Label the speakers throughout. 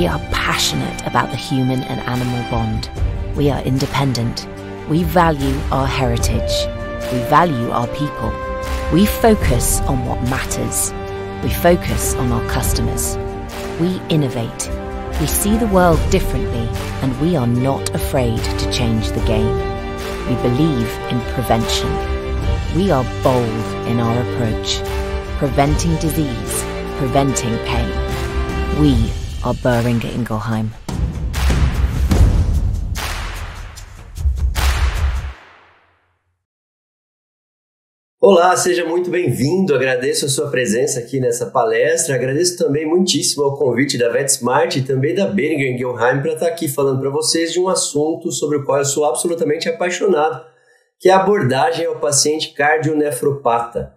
Speaker 1: We are passionate about the human and animal bond. We are independent. We value our heritage. We value our people. We focus on what matters. We focus on our customers. We innovate. We see the world differently, and we are not afraid to change the game. We believe in prevention. We are bold in our approach, preventing disease, preventing pain. We are Boehringer Ingelheim.
Speaker 2: Olá, seja muito bem-vindo, agradeço a sua presença aqui nessa palestra, agradeço também muitíssimo ao convite da VetSmart e também da Boehringer Ingelheim para estar aqui falando para vocês de um assunto sobre o qual eu sou absolutamente apaixonado, que é a abordagem ao paciente cardionefropata.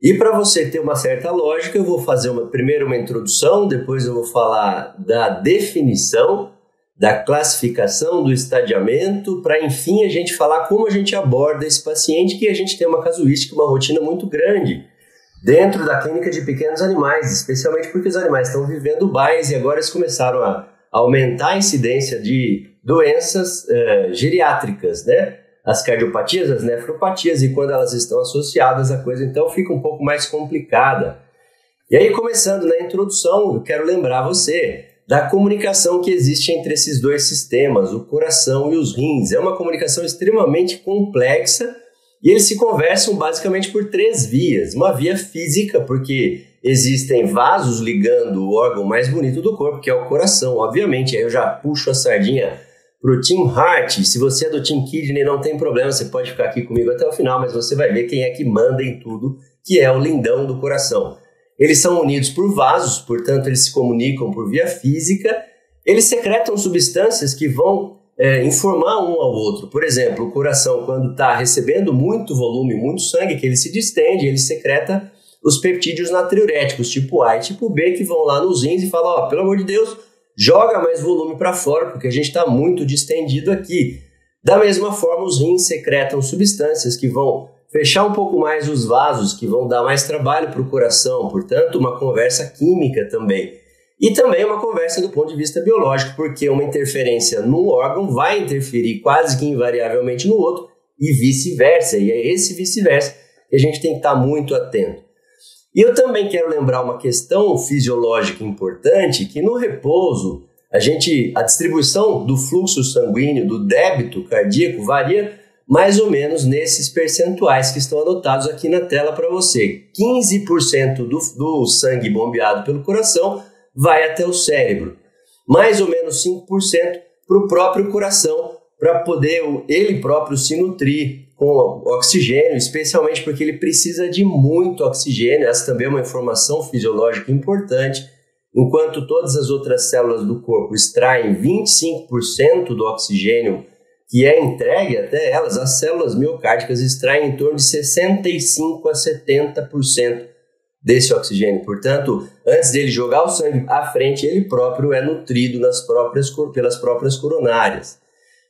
Speaker 2: E para você ter uma certa lógica, eu vou fazer primeiro uma introdução, depois eu vou falar da definição, da classificação, do estadiamento, para enfim a gente falar como a gente aborda esse paciente, que a gente tem uma casuística, uma rotina muito grande dentro da clínica de pequenos animais, especialmente porque os animais estão vivendo mais e agora eles começaram a aumentar a incidência de doenças geriátricas, né? As cardiopatias, as nefropatias, e quando elas estão associadas, a coisa então fica um pouco mais complicada. E aí, começando na introdução, eu quero lembrar você da comunicação que existe entre esses dois sistemas, o coração e os rins. É uma comunicação extremamente complexa e eles se conversam basicamente por três vias. Uma via física, porque existem vasos ligando o órgão mais bonito do corpo, que é o coração, obviamente. Aí eu já puxo a sardinha para o Team Heart. Se você é do Team Kidney, não tem problema, você pode ficar aqui comigo até o final, mas você vai ver quem é que manda em tudo, que é o lindão do coração. Eles são unidos por vasos, portanto eles se comunicam por via física. Eles secretam substâncias que vão informar um ao outro. Por exemplo, o coração, quando está recebendo muito volume, muito sangue, que ele se distende, ele secreta os peptídeos natriuréticos, tipo A e tipo B, que vão lá nos rins e falam, ó, pelo amor de Deus, joga mais volume para fora, porque a gente está muito distendido aqui. Da mesma forma, os rins secretam substâncias que vão fechar um pouco mais os vasos, que vão dar mais trabalho para o coração, portanto, uma conversa química também. E também uma conversa do ponto de vista biológico, porque uma interferência num órgão vai interferir quase que invariavelmente no outro e vice-versa. E é esse vice-versa que a gente tem que estar muito atento. E eu também quero lembrar uma questão fisiológica importante, que no repouso, a distribuição do fluxo sanguíneo, do débito cardíaco, varia mais ou menos nesses percentuais que estão anotados aqui na tela para você. 15% do sangue bombeado pelo coração vai até o cérebro. Mais ou menos 5% para o próprio coração, para poder ele próprio se nutrir com oxigênio, especialmente porque ele precisa de muito oxigênio. Essa também é uma informação fisiológica importante. Enquanto todas as outras células do corpo extraem 25% do oxigênio que é entregue até elas, as células miocárdicas extraem em torno de 65% a 70% desse oxigênio. Portanto, antes dele jogar o sangue à frente, ele próprio é nutrido pelas próprias coronárias.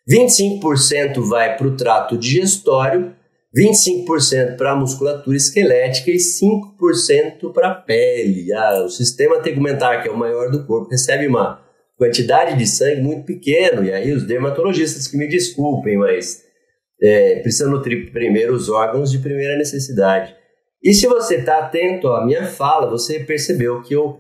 Speaker 2: 25% vai para o trato digestório, 25% para a musculatura esquelética e 5% para a pele. O sistema tegumentar, que é o maior do corpo, recebe uma quantidade de sangue muito pequeno, e aí os dermatologistas que me desculpem, mas precisa nutrir primeiro os órgãos de primeira necessidade. E se você está atento à minha fala, você percebeu que eu,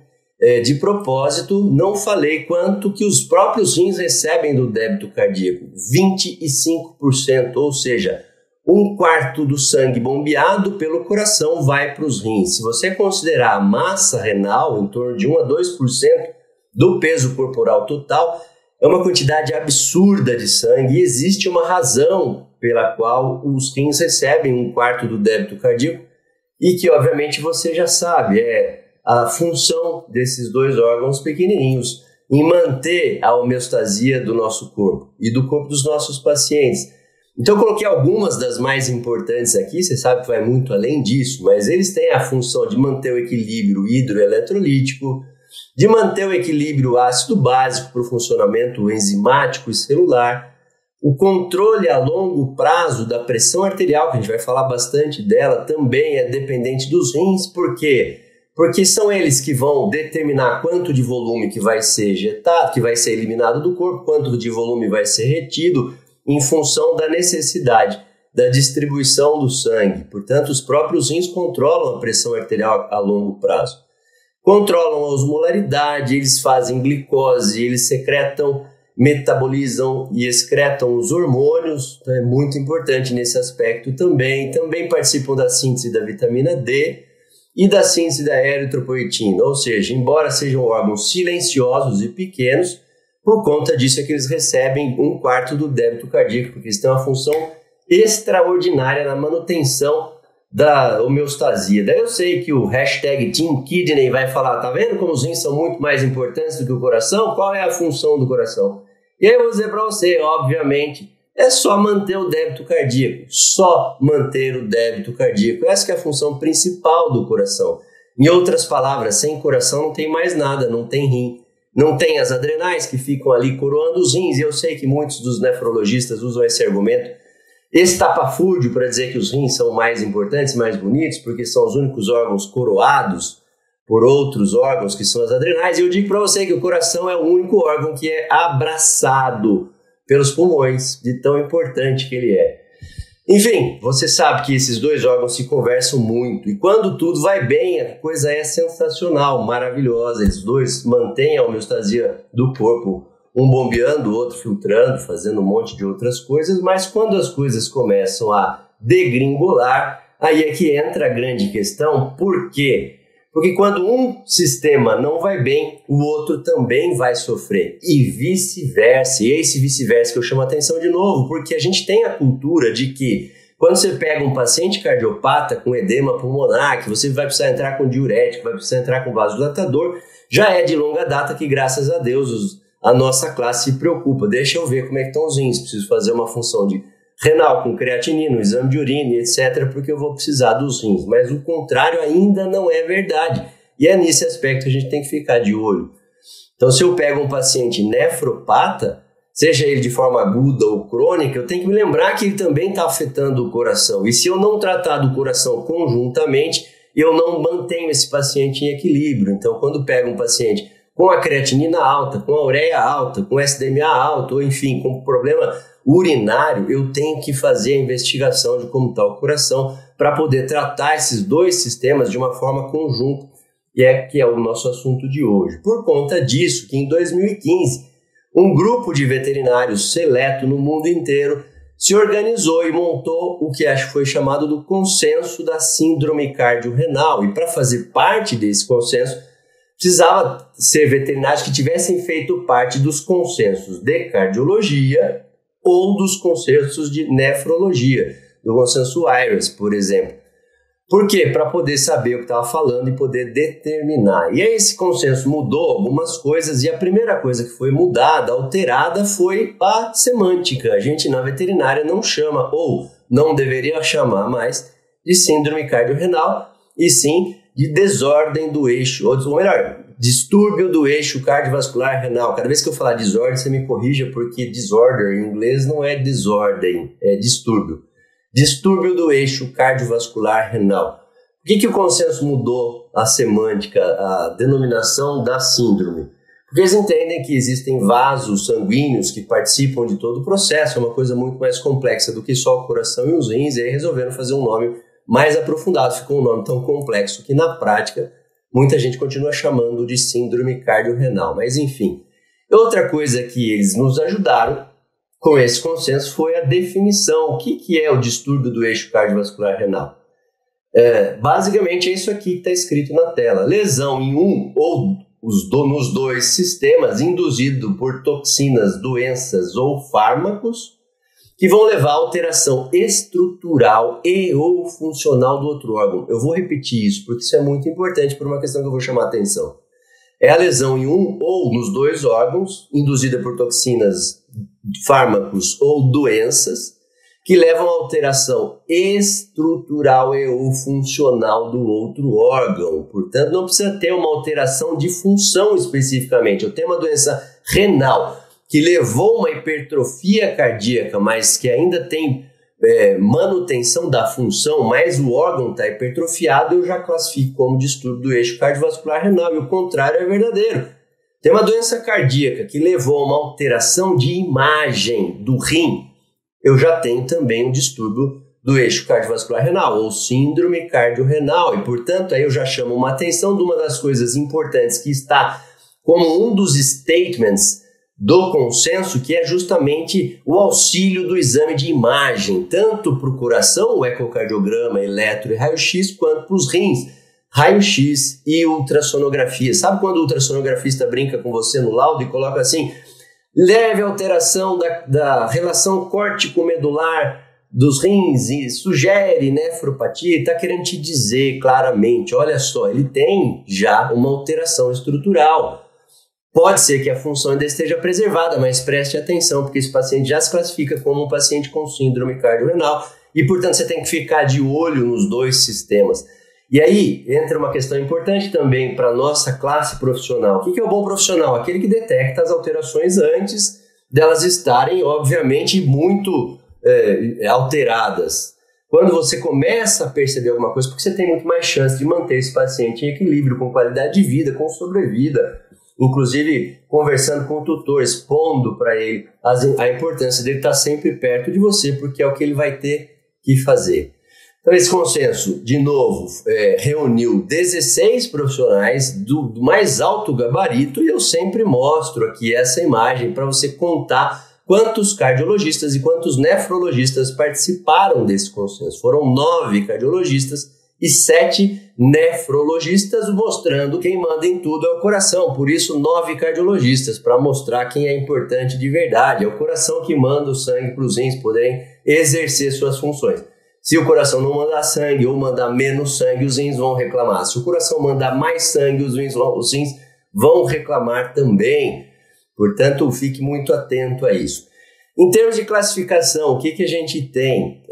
Speaker 2: de propósito, não falei quanto que os próprios rins recebem do débito cardíaco, 25%, ou seja, 1/4 do sangue bombeado pelo coração vai para os rins. Se você considerar a massa renal, em torno de 1 a 2%, do peso corporal total, é uma quantidade absurda de sangue e existe uma razão pela qual os rins recebem 1/4 do débito cardíaco e que, obviamente, você já sabe, é a função desses dois órgãos pequenininhos em manter a homeostasia do nosso corpo e do corpo dos nossos pacientes. Então, eu coloquei algumas das mais importantes aqui, você sabe que vai muito além disso, mas eles têm a função de manter o equilíbrio hidroeletrolítico, de manter o equilíbrio ácido básico para o funcionamento enzimático e celular, o controle a longo prazo da pressão arterial, que a gente vai falar bastante dela, também é dependente dos rins, porque Porque são eles que vão determinar quanto de volume que vai ser ejetado, que vai ser eliminado do corpo, quanto de volume vai ser retido em função da necessidade da distribuição do sangue. Portanto, os próprios rins controlam a pressão arterial a longo prazo. Controlam a osmolaridade, eles fazem glicose, eles secretam, metabolizam e excretam os hormônios, então é muito importante nesse aspecto também. Também participam da síntese da vitamina D e da síntese da eritropoetina, ou seja, embora sejam órgãos silenciosos e pequenos, por conta disso é que eles recebem 1/4 do débito cardíaco, porque eles têm uma função extraordinária na manutenção da homeostasia. Daí eu sei que o hashtag Team Kidney vai falar, tá vendo como os rins são muito mais importantes do que o coração? Qual é a função do coração? E aí eu vou dizer para você, obviamente, é só manter o débito cardíaco, só manter o débito cardíaco. Essa que é a função principal do coração. Em outras palavras, sem coração não tem mais nada, não tem rim. Não tem as adrenais que ficam ali coroando os rins. E eu sei que muitos dos nefrologistas usam esse argumento estapafúrdio para dizer que os rins são mais importantes, mais bonitos, porque são os únicos órgãos coroados por outros órgãos que são as adrenais. E eu digo para você que o coração é o único órgão que é abraçado pelos pulmões, de tão importante que ele é. Enfim, você sabe que esses dois órgãos se conversam muito, e quando tudo vai bem, a coisa é sensacional, maravilhosa. Eles dois mantêm a homeostasia do corpo, um bombeando, o outro filtrando, fazendo um monte de outras coisas, mas quando as coisas começam a degringolar, aí é que entra a grande questão. Por quê? Porque quando um sistema não vai bem, o outro também vai sofrer, e vice-versa. E é esse vice-versa que eu chamo a atenção de novo, porque a gente tem a cultura de que quando você pega um paciente cardiopata com edema pulmonar, que você vai precisar entrar com diurético, vai precisar entrar com vasodilatador, já é de longa data que, graças a Deus, a nossa classe se preocupa. Deixa eu ver como é que estão os rins, preciso fazer uma função de renal com creatinina, um exame de urina, etc., porque eu vou precisar dos rins. Mas o contrário ainda não é verdade. E é nesse aspecto que a gente tem que ficar de olho. Então, se eu pego um paciente nefropata, seja ele de forma aguda ou crônica, eu tenho que me lembrar que ele também está afetando o coração. E se eu não tratar do coração conjuntamente, eu não mantenho esse paciente em equilíbrio. Então, quando pego um paciente com a creatinina alta, com a ureia alta, com SDMA alto, ou enfim, com problema urinário, eu tenho que fazer a investigação de como está o coração para poder tratar esses dois sistemas de uma forma conjunta, que é o nosso assunto de hoje. Por conta disso, que em 2015, um grupo de veterinários seleto no mundo inteiro se organizou e montou o que acho que foi chamado do consenso da síndrome cardiorrenal. E para fazer parte desse consenso, precisava ser veterinários que tivessem feito parte dos consensos de cardiologia ou dos consensos de nefrologia, do consenso IRAS, por exemplo. Por quê? Para poder saber o que estava falando e poder determinar. E aí esse consenso mudou algumas coisas, e a primeira coisa que foi mudada, alterada, foi a semântica. A gente na veterinária não chama, ou não deveria chamar mais, de síndrome cardiorrenal, e sim de desordem do eixo, ou melhor, distúrbio do eixo cardiovascular renal. Cada vez que eu falar desordem, você me corrija, porque disorder em inglês não é desordem, é distúrbio. Distúrbio do eixo cardiovascular renal. Por que o consenso mudou a semântica, a denominação da síndrome? Porque eles entendem que existem vasos sanguíneos que participam de todo o processo, é uma coisa muito mais complexa do que só o coração e os rins, e aí resolveram fazer um nome mais aprofundado. Ficou um nome tão complexo que, na prática, muita gente continua chamando de síndrome cardiorrenal. Mas, enfim, outra coisa que eles nos ajudaram com esse consenso foi a definição. O que é o distúrbio do eixo cardiovascular renal? Basicamente é isso aqui que está escrito na tela. Lesão em um ou nos dois sistemas induzido por toxinas, doenças ou fármacos que vão levar a alteração estrutural e ou funcional do outro órgão. Eu vou repetir isso, porque isso é muito importante por uma questão que eu vou chamar a atenção. É a lesão em um ou nos dois órgãos, induzida por toxinas, fármacos ou doenças, que levam a alteração estrutural e ou funcional do outro órgão. Portanto, não precisa ter uma alteração de função especificamente. Eu tenho uma doença renal que levou uma hipertrofia cardíaca, mas que ainda tem manutenção da função, mas o órgão está hipertrofiado, eu já classifico como distúrbio do eixo cardiovascular renal, e o contrário é verdadeiro. Tem uma doença cardíaca que levou a uma alteração de imagem do rim, eu já tenho também um distúrbio do eixo cardiovascular renal, ou síndrome cardiorrenal, e portanto aí eu já chamo uma atenção de uma das coisas importantes que está como um dos statements do consenso, que é justamente o auxílio do exame de imagem, tanto para o coração, o ecocardiograma, eletro e raio-x, quanto para os rins, raio-x e ultrassonografia. Sabe quando o ultrassonografista brinca com você no laudo e coloca assim, leve alteração da relação córtico-medular dos rins e sugere nefropatia, está querendo te dizer claramente, olha só, ele tem já uma alteração estrutural. Pode ser que a função ainda esteja preservada, mas preste atenção, porque esse paciente já se classifica como um paciente com síndrome cardiorrenal e, portanto, você tem que ficar de olho nos dois sistemas. E aí entra uma questão importante também para a nossa classe profissional. O que é o bom profissional? Aquele que detecta as alterações antes delas estarem, obviamente, muito alteradas. Quando você começa a perceber alguma coisa, porque você tem muito mais chance de manter esse paciente em equilíbrio, com qualidade de vida, com sobrevida, inclusive conversando com o tutor, expondo para ele a importância dele estar sempre perto de você, porque é o que ele vai ter que fazer. Então esse consenso, de novo, reuniu 16 profissionais do mais alto gabarito, e eu sempre mostro aqui essa imagem para você contar quantos cardiologistas e quantos nefrologistas participaram desse consenso. Foram 9 cardiologistas e 7 nefrologistas, mostrando quem manda em tudo é o coração. Por isso, 9 cardiologistas, para mostrar quem é importante de verdade. É o coração que manda o sangue para os rins poderem exercer suas funções. Se o coração não mandar sangue ou mandar menos sangue, os rins vão reclamar. Se o coração mandar mais sangue, os rins vão reclamar também. Portanto, fique muito atento a isso. Em termos de classificação, o que a gente tem?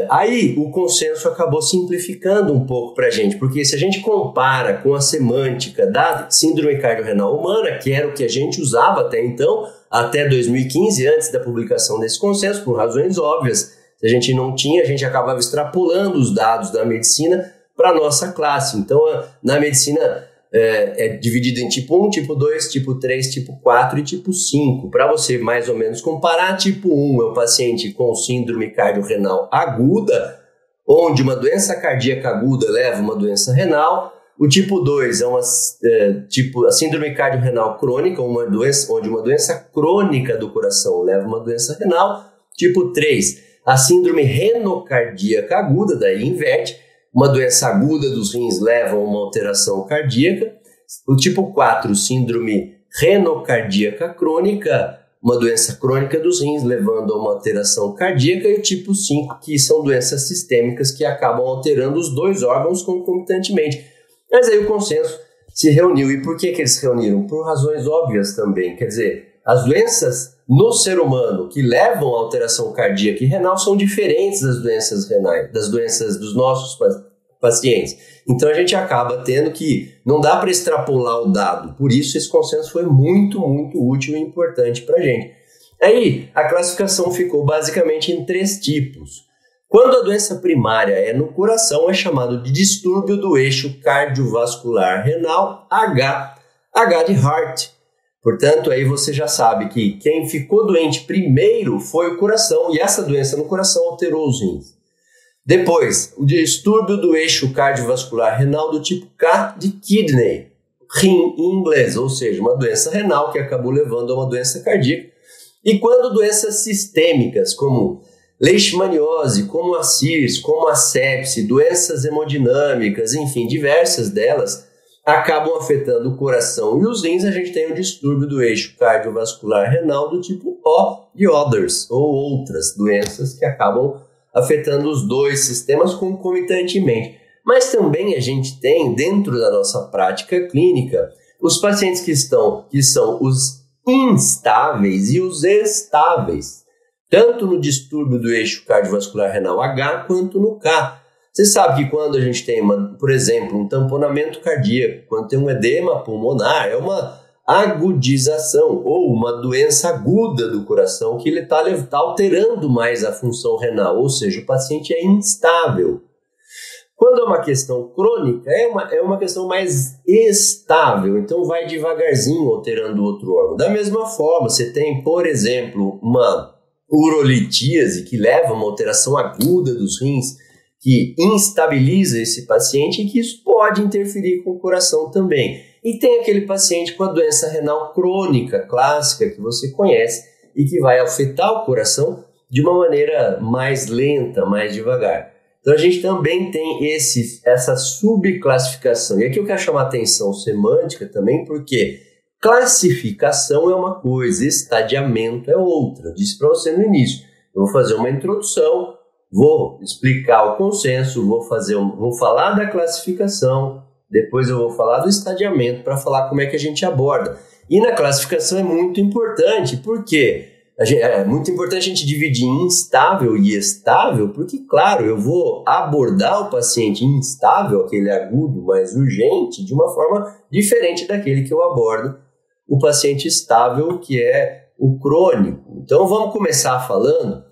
Speaker 2: Aí o consenso acabou simplificando um pouco para a gente, porque se a gente compara com a semântica da síndrome cardiorrenal humana, que era o que a gente usava até então, até 2015, antes da publicação desse consenso, por razões óbvias, se a gente não tinha, a gente acabava extrapolando os dados da medicina para a nossa classe. Então, na medicina é dividido em tipo 1, tipo 2, tipo 3, tipo 4 e tipo 5. Para você mais ou menos comparar, tipo 1 é o paciente com síndrome cardiorrenal aguda, onde uma doença cardíaca aguda leva uma doença renal. O tipo 2 é a síndrome cardiorrenal crônica, onde uma doença crônica do coração leva uma doença renal. Tipo 3, a síndrome renocardíaca aguda, daí inverte. Uma doença aguda dos rins leva a uma alteração cardíaca. O tipo 4, síndrome renocardíaca crônica, uma doença crônica dos rins levando a uma alteração cardíaca. E o tipo 5, que são doenças sistêmicas que acabam alterando os dois órgãos concomitantemente. Mas aí o consenso se reuniu. E por que eles se reuniram? Por razões óbvias também. Quer dizer, as doenças no ser humano que levam a alteração cardíaca e renal são diferentes das doenças renais, das doenças dos nossos pacientes. Então a gente acaba tendo que, não dá para extrapolar o dado, por isso esse consenso foi muito, muito útil e importante para a gente. Aí a classificação ficou basicamente em 3 tipos. Quando a doença primária é no coração, é chamado de distúrbio do eixo cardiovascular renal, H de heart. Portanto, aí você já sabe que quem ficou doente primeiro foi o coração, e essa doença no coração alterou os rins. Depois, o distúrbio do eixo cardiovascular renal do tipo K de kidney, rim em inglês, ou seja, uma doença renal que acabou levando a uma doença cardíaca. E quando doenças sistêmicas, como leishmaniose, como a CIRS, como a sepse, doenças hemodinâmicas, enfim, diversas delas, acabam afetando o coração e os rins, a gente tem o distúrbio do eixo cardiovascular renal do tipo O de others, ou outras doenças que acabam afetando os dois sistemas concomitantemente. Mas também a gente tem, dentro da nossa prática clínica, os pacientes que são os instáveis e os estáveis, tanto no distúrbio do eixo cardiovascular renal H quanto no K. Você sabe que quando a gente tem, por exemplo, um tamponamento cardíaco, quando tem um edema pulmonar, é uma agudização ou uma doença aguda do coração que ele está alterando mais a função renal, ou seja, o paciente é instável. Quando é uma questão crônica, é uma questão mais estável, então vai devagarzinho alterando o outro órgão. Da mesma forma, você tem, por exemplo, uma urolitíase que leva a uma alteração aguda dos rins, que instabiliza esse paciente e que isso pode interferir com o coração também. E tem aquele paciente com a doença renal crônica, clássica, que você conhece e que vai afetar o coração de uma maneira mais lenta, mais devagar. Então a gente também tem essa subclassificação. E aqui eu quero chamar a atenção semântica também, porque classificação é uma coisa, estadiamento é outra. Eu disse para você no início, eu vou fazer uma introdução, vou explicar o consenso, vou falar da classificação, depois eu vou falar do estadiamento para falar como é que a gente aborda. E na classificação é muito importante, porque é muito importante a gente dividir em instável e estável, porque, claro, eu vou abordar o paciente instável, aquele agudo mais urgente, de uma forma diferente daquele que eu abordo o paciente estável, que é o crônico. Então, vamos começar falando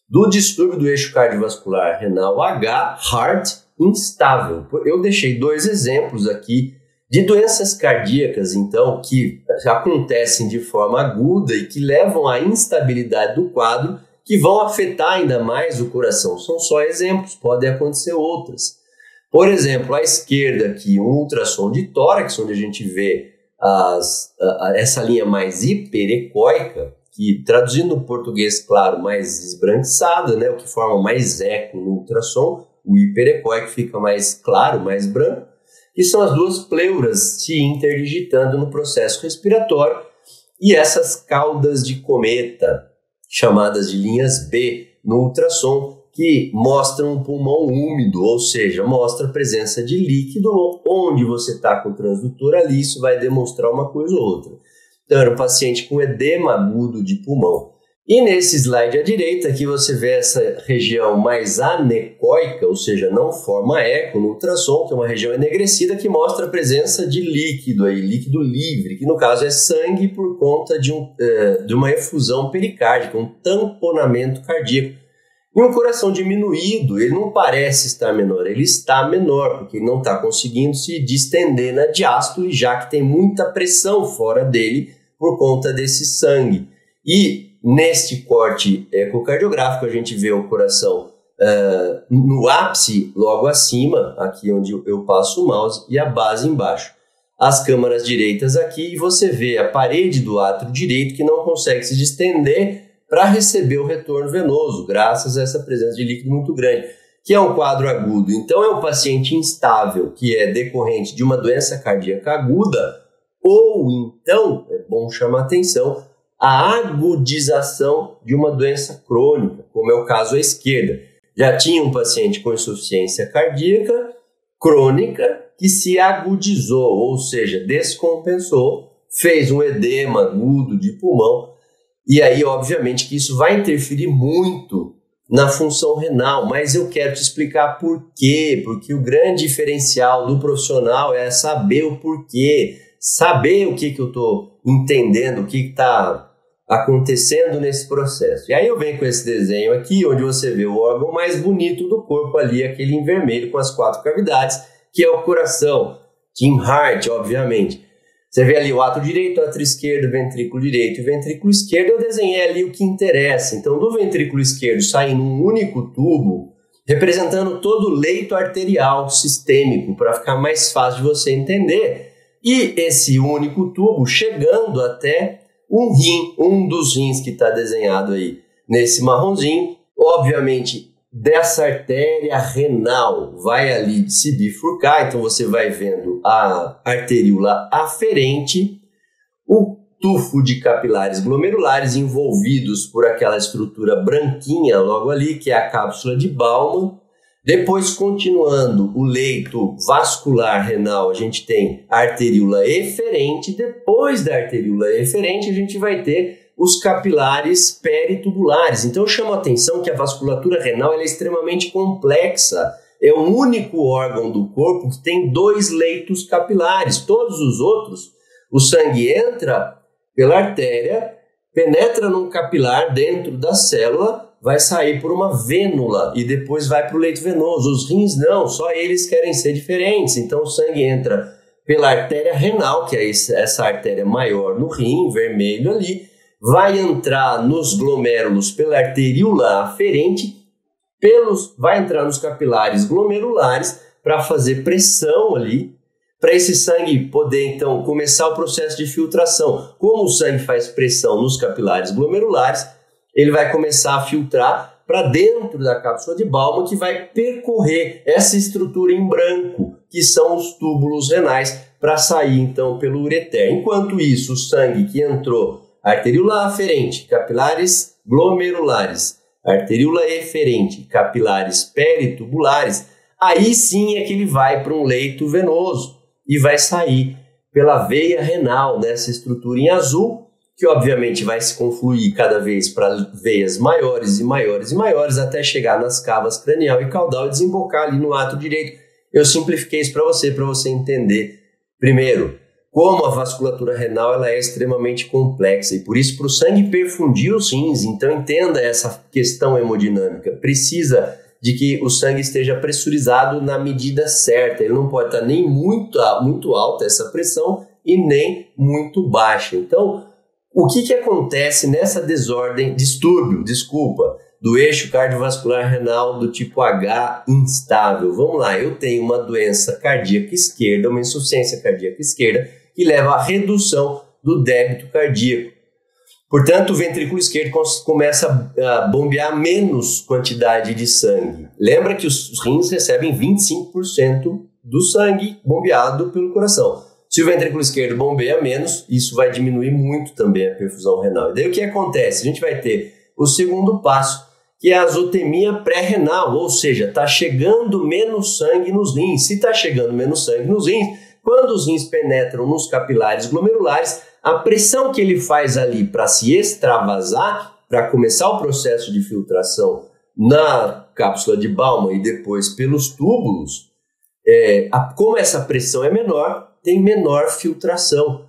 Speaker 2: do distúrbio do eixo cardiovascular renal H, heart instável. Eu deixei 2 exemplos aqui de doenças cardíacas, então, que acontecem de forma aguda e que levam à instabilidade do quadro, que vão afetar ainda mais o coração. São só exemplos, podem acontecer outras. Por exemplo, à esquerda aqui, um ultrassom de tórax, onde a gente vê essa linha mais hiperecóica, que traduzindo no português, claro, mais esbranquiçada, né, o que forma mais eco no ultrassom, o hiperecóico fica mais claro, mais branco, que são as 2 pleuras se interdigitando no processo respiratório, e essas caudas de cometa, chamadas de linhas B no ultrassom, que mostram um pulmão úmido, ou seja, mostra a presença de líquido onde você está com o transdutor ali, isso vai demonstrar uma coisa ou outra. Então, era um paciente com edema agudo de pulmão. E nesse slide à direita, aqui você vê essa região mais anecóica, ou seja, não forma eco no ultrassom, que é uma região enegrecida que mostra a presença de líquido aí, líquido livre, que no caso é sangue por conta de uma efusão pericárdica, um tamponamento cardíaco. E um coração diminuído, ele não parece estar menor, ele está menor, porque ele não está conseguindo se distender na diástole, já que tem muita pressão fora dele por conta desse sangue. E neste corte ecocardiográfico, a gente vê o coração no ápice logo acima, aqui onde eu passo o mouse, e a base embaixo. As câmaras direitas aqui, e você vê a parede do átrio direito que não consegue se distender para receber o retorno venoso, graças a essa presença de líquido muito grande, que é um quadro agudo. Então, é um paciente instável, que é decorrente de uma doença cardíaca aguda, ou então, é bom chamar atenção, a agudização de uma doença crônica, como é o caso à esquerda. Já tinha um paciente com insuficiência cardíaca crônica que se agudizou, ou seja, descompensou, fez um edema agudo de pulmão, e aí, obviamente, que isso vai interferir muito na função renal, mas eu quero te explicar por quê, porque o grande diferencial do profissional é saber o porquê, saber o que eu estou entendendo, o que está acontecendo nesse processo. E aí eu venho com esse desenho aqui, onde você vê o órgão mais bonito do corpo ali, aquele em vermelho com as 4 cavidades, que é o coração, Team Heart, obviamente. Você vê ali o átrio direito, o átrio esquerdo, o ventrículo direito e o ventrículo esquerdo. Eu desenhei ali o que interessa. Então, do ventrículo esquerdo sai num único tubo, representando todo o leito arterial sistêmico, para ficar mais fácil de você entender. E esse único tubo chegando até um rim, um dos rins que está desenhado aí nesse marronzinho. Obviamente, dessa artéria renal vai ali se bifurcar, então você vai vendo a arteríola aferente, o tufo de capilares glomerulares envolvidos por aquela estrutura branquinha logo ali, que é a cápsula de Bowman. Depois, continuando o leito vascular renal, a gente tem a arteríola eferente. Depois da arteríola eferente, a gente vai ter os capilares peritubulares. Então, eu chamo a atenção que a vasculatura renal ela é extremamente complexa. É o único órgão do corpo que tem 2 leitos capilares. Todos os outros, O sangue entra pela artéria, penetra num capilar dentro da célula, vai sair por uma vênula e depois vai para o leito venoso. Os rins não, só eles querem ser diferentes. Então o sangue entra pela artéria renal, que é essa artéria maior no rim, vermelho ali, vai entrar nos glomérulos pela arteríola aferente, vai entrar nos capilares glomerulares para fazer pressão ali, para esse sangue poder então começar o processo de filtração. Como o sangue faz pressão nos capilares glomerulares, ele vai começar a filtrar para dentro da cápsula de Bowman, que vai percorrer essa estrutura em branco, que são os túbulos renais, para sair então pelo ureter. Enquanto isso, o sangue que entrou arteríola aferente, capilares glomerulares, arteríola eferente, capilares peritubulares, aí sim é que ele vai para um leito venoso e vai sair pela veia renal, nessa estrutura em azul, que obviamente vai se confluir cada vez para veias maiores e maiores e maiores, até chegar nas cavas cranial e caudal e desembocar ali no átrio direito. Eu simplifiquei isso para você entender, primeiro, como a vasculatura renal ela é extremamente complexa e por isso para o sangue perfundir os rins, então entenda essa questão hemodinâmica, precisa de que o sangue esteja pressurizado na medida certa, ele não pode estar nem muito alta essa pressão e nem muito baixa. Então, o que acontece nessa distúrbio do eixo cardiovascular renal do tipo H instável? Vamos lá, eu tenho uma doença cardíaca esquerda, uma insuficiência cardíaca esquerda, que leva à redução do débito cardíaco. Portanto, o ventrículo esquerdo começa a bombear menos quantidade de sangue. Lembra que os rins recebem 25% do sangue bombeado pelo coração. Se o ventrículo esquerdo bombeia menos, isso vai diminuir muito também a perfusão renal. E daí o que acontece? A gente vai ter o segundo passo, que é a azotemia pré-renal, ou seja, está chegando menos sangue nos rins. Se está chegando menos sangue nos rins, quando os rins penetram nos capilares glomerulares, a pressão que ele faz ali para se extravasar, para começar o processo de filtração na cápsula de Bowman e depois pelos túbulos, como essa pressão é menor, tem menor filtração.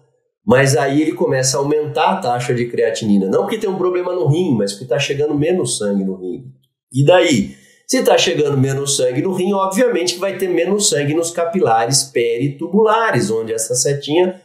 Speaker 2: Mas aí ele começa a aumentar a taxa de creatinina. Não porque tem um problema no rim, mas porque está chegando menos sangue no rim. E daí? Se está chegando menos sangue no rim, obviamente que vai ter menos sangue nos capilares peritubulares, onde essa setinha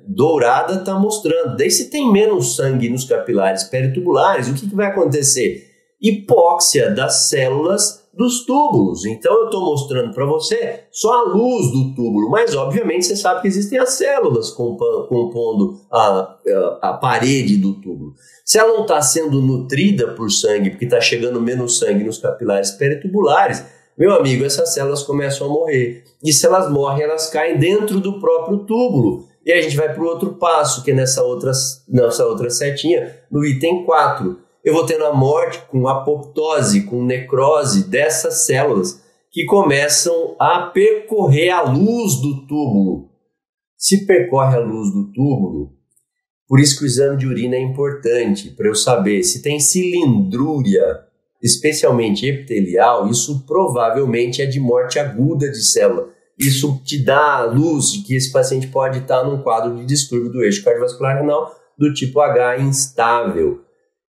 Speaker 2: dourada está mostrando. Daí se tem menos sangue nos capilares peritubulares, o que vai acontecer? Hipóxia das células dos túbulos. Então eu estou mostrando para você só a luz do túbulo, mas obviamente você sabe que existem as células compondo a parede do túbulo. Se ela não está sendo nutrida por sangue, porque está chegando menos sangue nos capilares peritubulares, meu amigo, essas células começam a morrer. E se elas morrem, elas caem dentro do próprio túbulo. E a gente vai para o outro passo, que é nessa outra setinha, no item 4. Eu vou tendo a morte com apoptose, com necrose dessas células que começam a percorrer a luz do túbulo. Se percorre a luz do túbulo, por isso que o exame de urina é importante, para eu saber se tem cilindrúria, especialmente epitelial, isso provavelmente é de morte aguda de célula. Isso te dá a luz de que esse paciente pode estar num quadro de distúrbio do eixo cardiovascular renal do tipo H instável.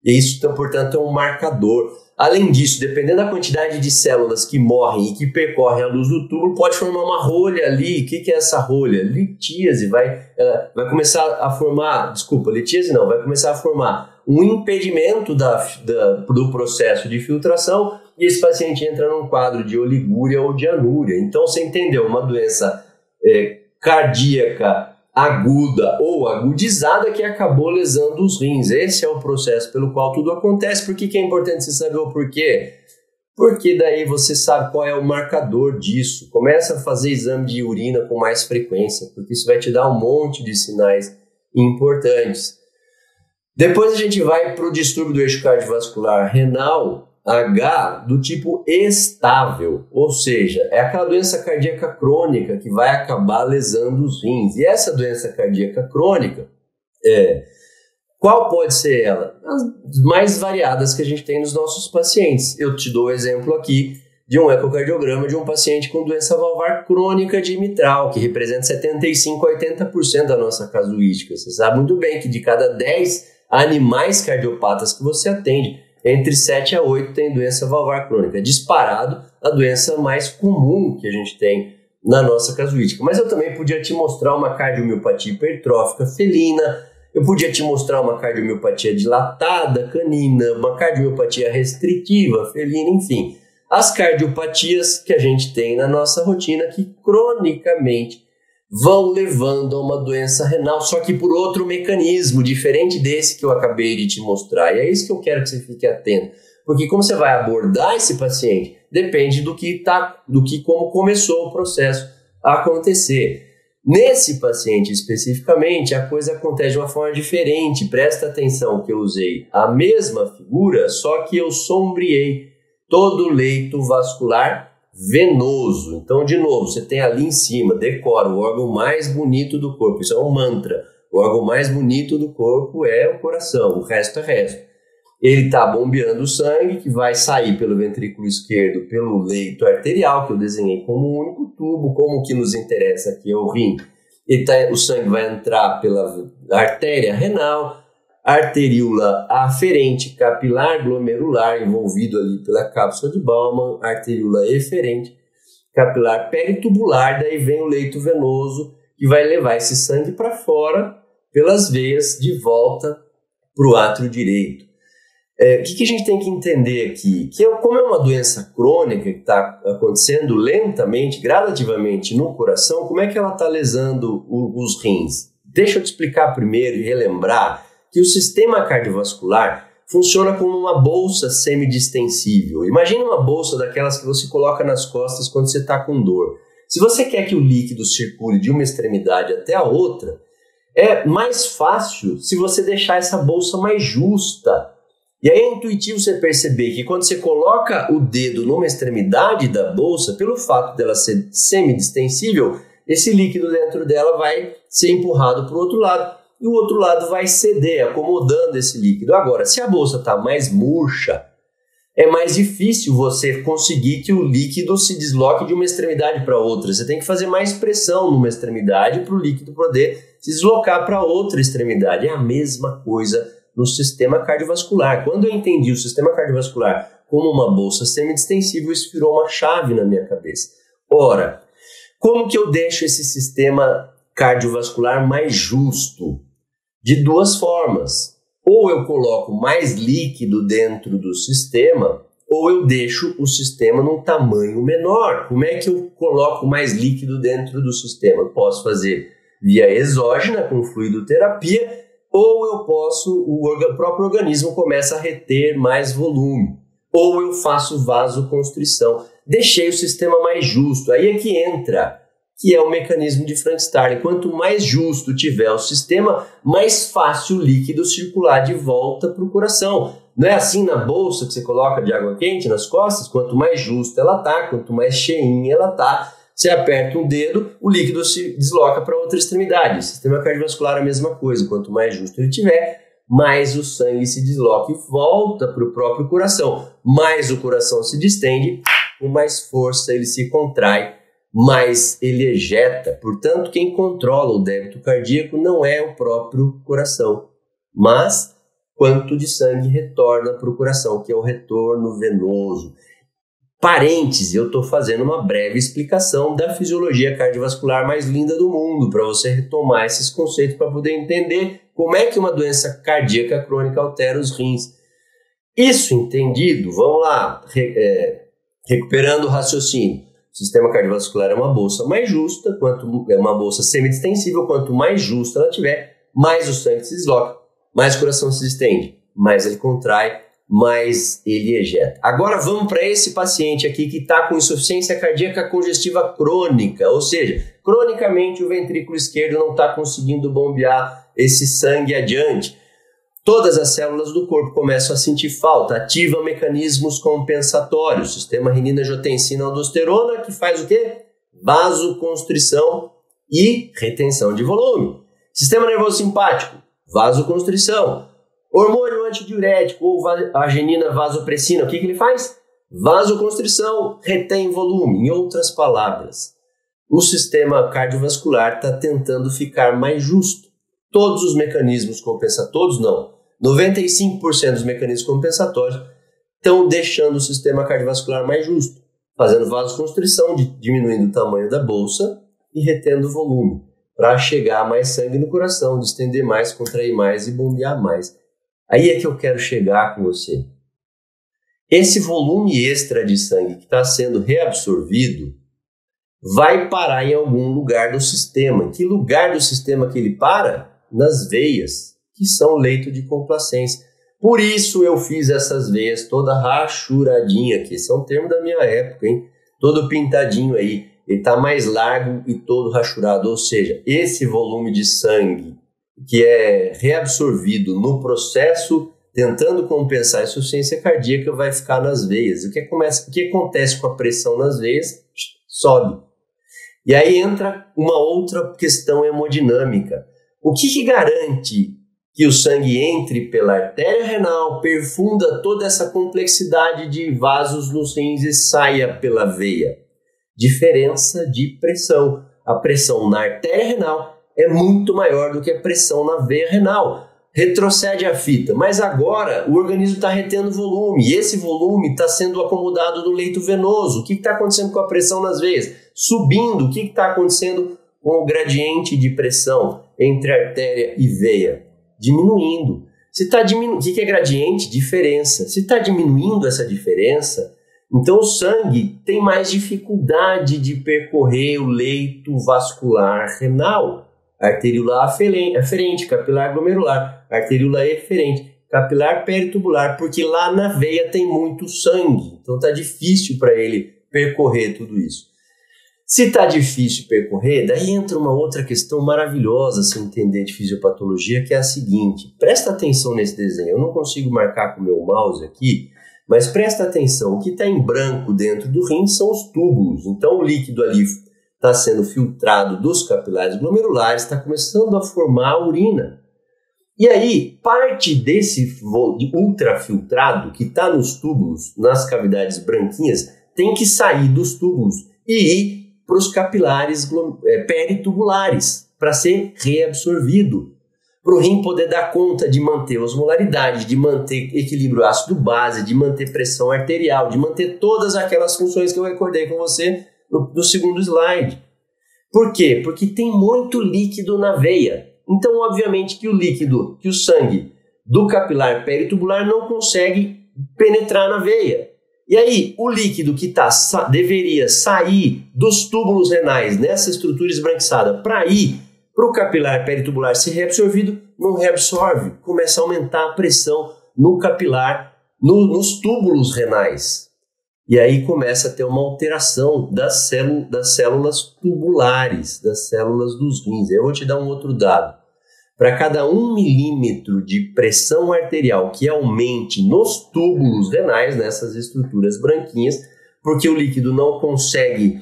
Speaker 2: E isso, portanto, é um marcador. Além disso, dependendo da quantidade de células que morrem e que percorrem a luz do túbulo, pode formar uma rolha ali. O que é essa rolha? Litíase. Vai começar a formar... litíase não. Vai começar a formar um impedimento do processo de filtração e esse paciente entra num quadro de oligúria ou de anúria. Então, você entendeu? Uma doença cardíaca aguda ou agudizada que acabou lesando os rins. Esse é o processo pelo qual tudo acontece. Por que é importante você saber o porquê? Porque daí você sabe qual é o marcador disso. Começa a fazer exame de urina com mais frequência, porque isso vai te dar um monte de sinais importantes. Depois a gente vai para o distúrbio do eixo cardiovascular renal H do tipo estável, ou seja, é aquela doença cardíaca crônica que vai acabar lesando os rins. E essa doença cardíaca crônica, qual pode ser ela? As mais variadas que a gente tem nos nossos pacientes. Eu te dou o exemplo aqui de um ecocardiograma de um paciente com doença valvar crônica de mitral, que representa 75% a 80% da nossa casuística. Você sabe muito bem que de cada 10 animais cardiopatas que você atende, entre 7 a 8 tem doença valvar crônica. Disparado a doença mais comum que a gente tem na nossa casuística. Mas eu também podia te mostrar uma cardiomiopatia hipertrófica felina, eu podia te mostrar uma cardiomiopatia dilatada canina, uma cardiomiopatia restritiva felina, enfim. As cardiopatias que a gente tem na nossa rotina que cronicamente vão levando a uma doença renal, só que por outro mecanismo, diferente desse que eu acabei de te mostrar. E é isso que eu quero que você fique atento. Porque como você vai abordar esse paciente, depende como começou o processo a acontecer. Nesse paciente especificamente, a coisa acontece de uma forma diferente. Presta atenção que eu usei a mesma figura, só que eu sombreei todo o leito vascular venoso. Então, de novo, você tem ali em cima, decora, o órgão mais bonito do corpo. Isso é um mantra. O órgão mais bonito do corpo é o coração, o resto é resto. Ele está bombeando o sangue, que vai sair pelo ventrículo esquerdo, pelo leito arterial, que eu desenhei como um único tubo, como o que nos interessa aqui é o rim. O sangue vai entrar pela artéria renal, arteríola aferente capilar glomerular, envolvido ali pela cápsula de Bowman, arteríola eferente capilar peritubular, daí vem o leito venoso, que vai levar esse sangue para fora, pelas veias, de volta para o átrio direito. O que a gente tem que entender aqui? Como é uma doença crônica que está acontecendo lentamente, gradativamente no coração, como é que ela está lesando os rins? Deixa eu te explicar primeiro e relembrar que o sistema cardiovascular funciona como uma bolsa semidistensível. Imagina uma bolsa daquelas que você coloca nas costas quando você está com dor. Se você quer que o líquido circule de uma extremidade até a outra, é mais fácil se você deixar essa bolsa mais justa. E aí é intuitivo você perceber que quando você coloca o dedo numa extremidade da bolsa, pelo fato dela ser semidistensível, esse líquido dentro dela vai ser empurrado para o outro lado e o outro lado vai ceder, acomodando esse líquido. Agora, se a bolsa está mais murcha, é mais difícil você conseguir que o líquido se desloque de uma extremidade para outra. Você tem que fazer mais pressão numa extremidade para o líquido poder se deslocar para outra extremidade. É a mesma coisa no sistema cardiovascular. Quando eu entendi o sistema cardiovascular como uma bolsa semidistensível, isso virou uma chave na minha cabeça. Ora, como que eu deixo esse sistema cardiovascular mais justo? De duas formas. Ou eu coloco mais líquido dentro do sistema, ou eu deixo o sistema num tamanho menor. Como é que eu coloco mais líquido dentro do sistema? Eu posso fazer via exógena, com fluidoterapia, ou eu posso, o próprio organismo começa a reter mais volume, ou eu faço vasoconstrição. Deixei o sistema mais justo. Aí é que entra, que é o mecanismo de Frank-Starling. Quanto mais justo tiver o sistema, mais fácil o líquido circular de volta para o coração. Não é assim na bolsa que você coloca de água quente nas costas? Quanto mais justa ela está, quanto mais cheinha ela está, você aperta um dedo, o líquido se desloca para outra extremidade. O sistema cardiovascular é a mesma coisa. Quanto mais justo ele tiver, mais o sangue se desloca e volta para o próprio coração. Mais o coração se distende, com mais força ele se contrai, mais ele ejeta. Portanto, quem controla o débito cardíaco não é o próprio coração, mas quanto de sangue retorna para o coração, que é o retorno venoso. Parêntese, eu estou fazendo uma breve explicação da fisiologia cardiovascular mais linda do mundo, para você retomar esses conceitos, para poder entender como é que uma doença cardíaca crônica altera os rins. Isso entendido, vamos lá, recuperando o raciocínio. O sistema cardiovascular é uma bolsa mais justa, é uma bolsa semidistensível, quanto mais justa ela tiver, mais o sangue se desloca, mais o coração se distende, mais ele contrai, mais ele ejeta. Agora vamos para esse paciente aqui que está com insuficiência cardíaca congestiva crônica, ou seja, cronicamente o ventrículo esquerdo não está conseguindo bombear esse sangue adiante. Todas as células do corpo começam a sentir falta, ativam mecanismos compensatórios, sistema renina-angiotensina-aldosterona, que faz o quê? Vasoconstrição e retenção de volume. Sistema nervoso simpático, vasoconstrição. Hormônio antidiurético ou arginina vasopressina, o que ele faz? Vasoconstrição retém volume. Em outras palavras, o sistema cardiovascular está tentando ficar mais justo. Todos os mecanismos compensatórios, não. 95% dos mecanismos compensatórios estão deixando o sistema cardiovascular mais justo, fazendo vasoconstrição, diminuindo o tamanho da bolsa e retendo volume, para chegar mais sangue no coração, distender mais, contrair mais e bombear mais. Aí é que eu quero chegar com você. Esse volume extra de sangue que está sendo reabsorvido vai parar em algum lugar do sistema. Que lugar do sistema que ele para? Nas veias, que são leito de complacência. Por isso eu fiz essas veias toda rachuradinha aqui. Esse é um termo da minha época, hein? Todo pintadinho aí. Ele está mais largo e todo rachurado. Ou seja, esse volume de sangue que é reabsorvido no processo tentando compensar a insuficiência cardíaca vai ficar nas veias. O que acontece com a pressão nas veias? Sobe. E aí entra uma outra questão hemodinâmica. O que garante que o sangue entre pela artéria renal, perfunda toda essa complexidade de vasos nos rins e saia pela veia? Diferença de pressão. A pressão na artéria renal é muito maior do que a pressão na veia renal. Retrocede a fita, mas agora o organismo está retendo volume e esse volume está sendo acomodado no leito venoso. O que está acontecendo com a pressão nas veias? Subindo. O que está acontecendo com o gradiente de pressão entre artéria e veia? Diminuindo. Se está diminuindo, o que é gradiente? Diferença. Se está diminuindo essa diferença, então o sangue tem mais dificuldade de percorrer o leito vascular renal. Arteríola aferente, capilar glomerular, arteríola eferente, capilar peritubular, porque lá na veia tem muito sangue, então está difícil para ele percorrer tudo isso. Se está difícil percorrer, daí entra uma outra questão maravilhosa se entender de fisiopatologia, que é a seguinte, presta atenção nesse desenho, eu não consigo marcar com o meu mouse aqui, mas presta atenção, o que está em branco dentro do rim são os túbulos, então o líquido ali está sendo filtrado dos capilares glomerulares, está começando a formar a urina. E aí, parte desse ultrafiltrado que está nos túbulos, nas cavidades branquinhas, tem que sair dos túbulos e ir para os capilares peritubulares para ser reabsorvido. Para o rim poder dar conta de manter osmolaridade, de manter equilíbrio ácido-base, de manter pressão arterial, de manter todas aquelas funções que eu recordei com você no segundo slide. Por quê? Porque tem muito líquido na veia. Então, obviamente, que o sangue do capilar peritubular não consegue penetrar na veia. E aí, o líquido que deveria sair dos túbulos renais nessa estrutura esbranquiçada para ir para o capilar peritubular ser reabsorvido, não reabsorve. Começa a aumentar a pressão no capilar, nos túbulos renais. E aí começa a ter uma alteração das células tubulares, das células dos rins. Eu vou te dar um outro dado. Para cada 1 milímetro de pressão arterial que aumente nos túbulos renais, nessas estruturas branquinhas, porque o líquido não consegue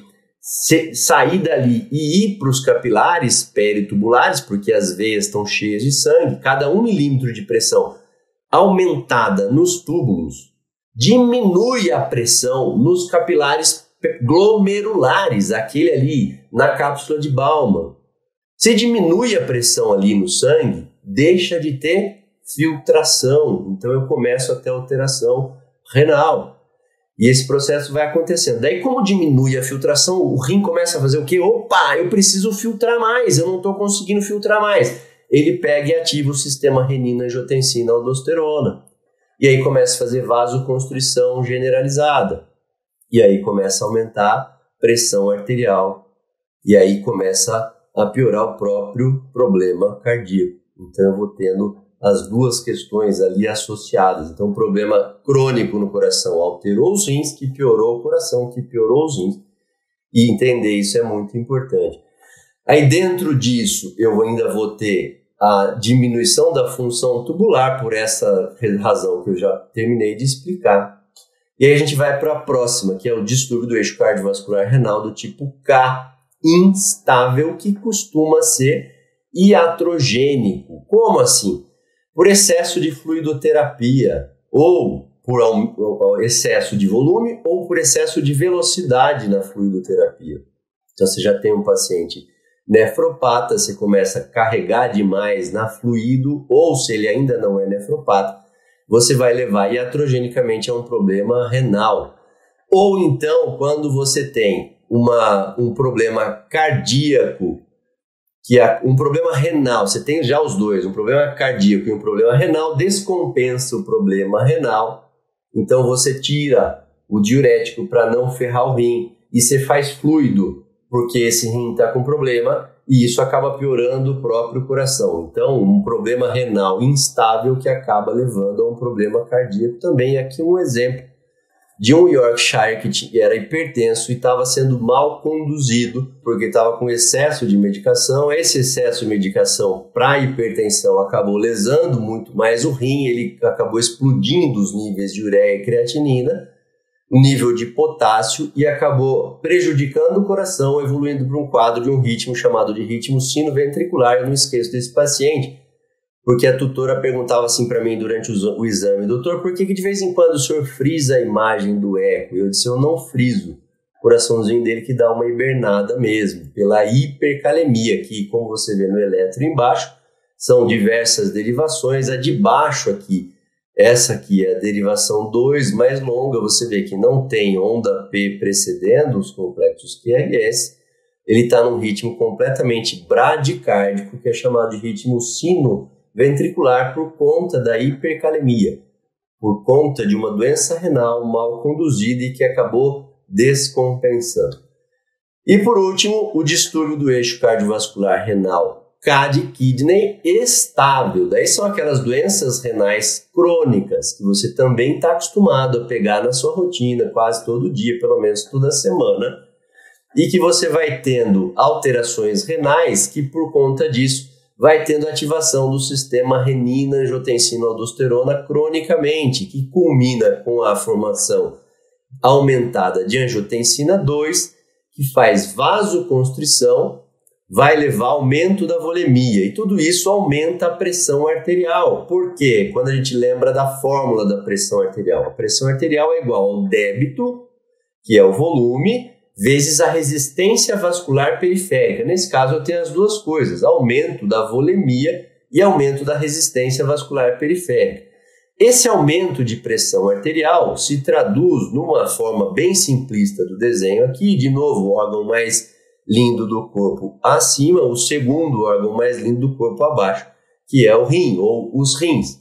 Speaker 2: sair dali e ir para os capilares peritubulares, porque as veias estão cheias de sangue, cada 1 milímetro de pressão aumentada nos túbulos diminui a pressão nos capilares glomerulares, aquele ali na cápsula de Bowman. Se diminui a pressão ali no sangue, deixa de ter filtração. Então eu começo a ter alteração renal. E esse processo vai acontecendo. Daí, como diminui a filtração, o rim começa a fazer o quê? Opa, eu preciso filtrar mais, eu não estou conseguindo filtrar mais. Ele pega e ativa o sistema renina-angiotensina-aldosterona. E aí começa a fazer vasoconstrição generalizada. E aí começa a aumentar a pressão arterial. E aí começa a piorar o próprio problema cardíaco. Então eu vou tendo as duas questões ali associadas. Então um problema crônico no coração alterou os rins, que piorou o coração, que piorou os rins. E entender isso é muito importante. Aí dentro disso eu ainda vou ter a diminuição da função tubular, por essa razão que eu já terminei de explicar. E aí a gente vai para a próxima, que é o distúrbio do eixo cardiovascular renal do tipo K, instável, que costuma ser iatrogênico. Como assim? Por excesso de fluidoterapia ou por excesso de volume ou por excesso de velocidade na fluidoterapia. Então você já tem um paciente nefropata, você começa a carregar demais na fluido, ou se ele ainda não é nefropata, você vai levar iatrogenicamente a um problema renal. Ou então, quando você tem um problema cardíaco, que é um problema renal, você tem já os dois, um problema cardíaco e um problema renal, descompensa o problema renal, então você tira o diurético para não ferrar o rim e você faz fluido, porque esse rim está com problema e isso acaba piorando o próprio coração. Então, um problema renal instável que acaba levando a um problema cardíaco também. Aqui um exemplo de um Yorkshire que era hipertenso e estava sendo mal conduzido porque estava com excesso de medicação. Esse excesso de medicação para hipertensão acabou lesando muito mais o rim, ele acabou explodindo os níveis de ureia e creatinina, o nível de potássio, e acabou prejudicando o coração, evoluindo para um quadro de um ritmo chamado de ritmo sino-ventricular. Eu não esqueço desse paciente, porque a tutora perguntava assim para mim durante o exame: doutor, por que de vez em quando o senhor frisa a imagem do eco? Eu disse: eu não friso. O coraçãozinho dele que dá uma hibernada mesmo, pela hipercalemia, que, como você vê no eletro embaixo, são diversas derivações. A de baixo aqui, essa aqui é a derivação 2, mais longa, você vê que não tem onda P precedendo os complexos QRS, ele está num ritmo completamente bradicárdico, que é chamado de ritmo sino-ventricular por conta da hipercalemia, por conta de uma doença renal mal conduzida e que acabou descompensando. E por último, o distúrbio do eixo cardiovascular renal CAD-kidney estável. Daí são aquelas doenças renais crônicas que você também está acostumado a pegar na sua rotina quase todo dia, pelo menos toda semana, e que você vai tendo alterações renais que, por conta disso, vai tendo ativação do sistema renina-angiotensina-aldosterona cronicamente, que culmina com a formação aumentada de angiotensina 2, que faz vasoconstrição, vai levar ao aumento da volemia, e tudo isso aumenta a pressão arterial. Por quê? Quando a gente lembra da fórmula da pressão arterial, a pressão arterial é igual ao débito, que é o volume, vezes a resistência vascular periférica. Nesse caso, eu tenho as duas coisas, aumento da volemia e aumento da resistência vascular periférica. Esse aumento de pressão arterial se traduz numa forma bem simplista do desenho aqui, de novo, o órgão mais lindo do corpo acima, o segundo órgão mais lindo do corpo abaixo, que é o rim, ou os rins.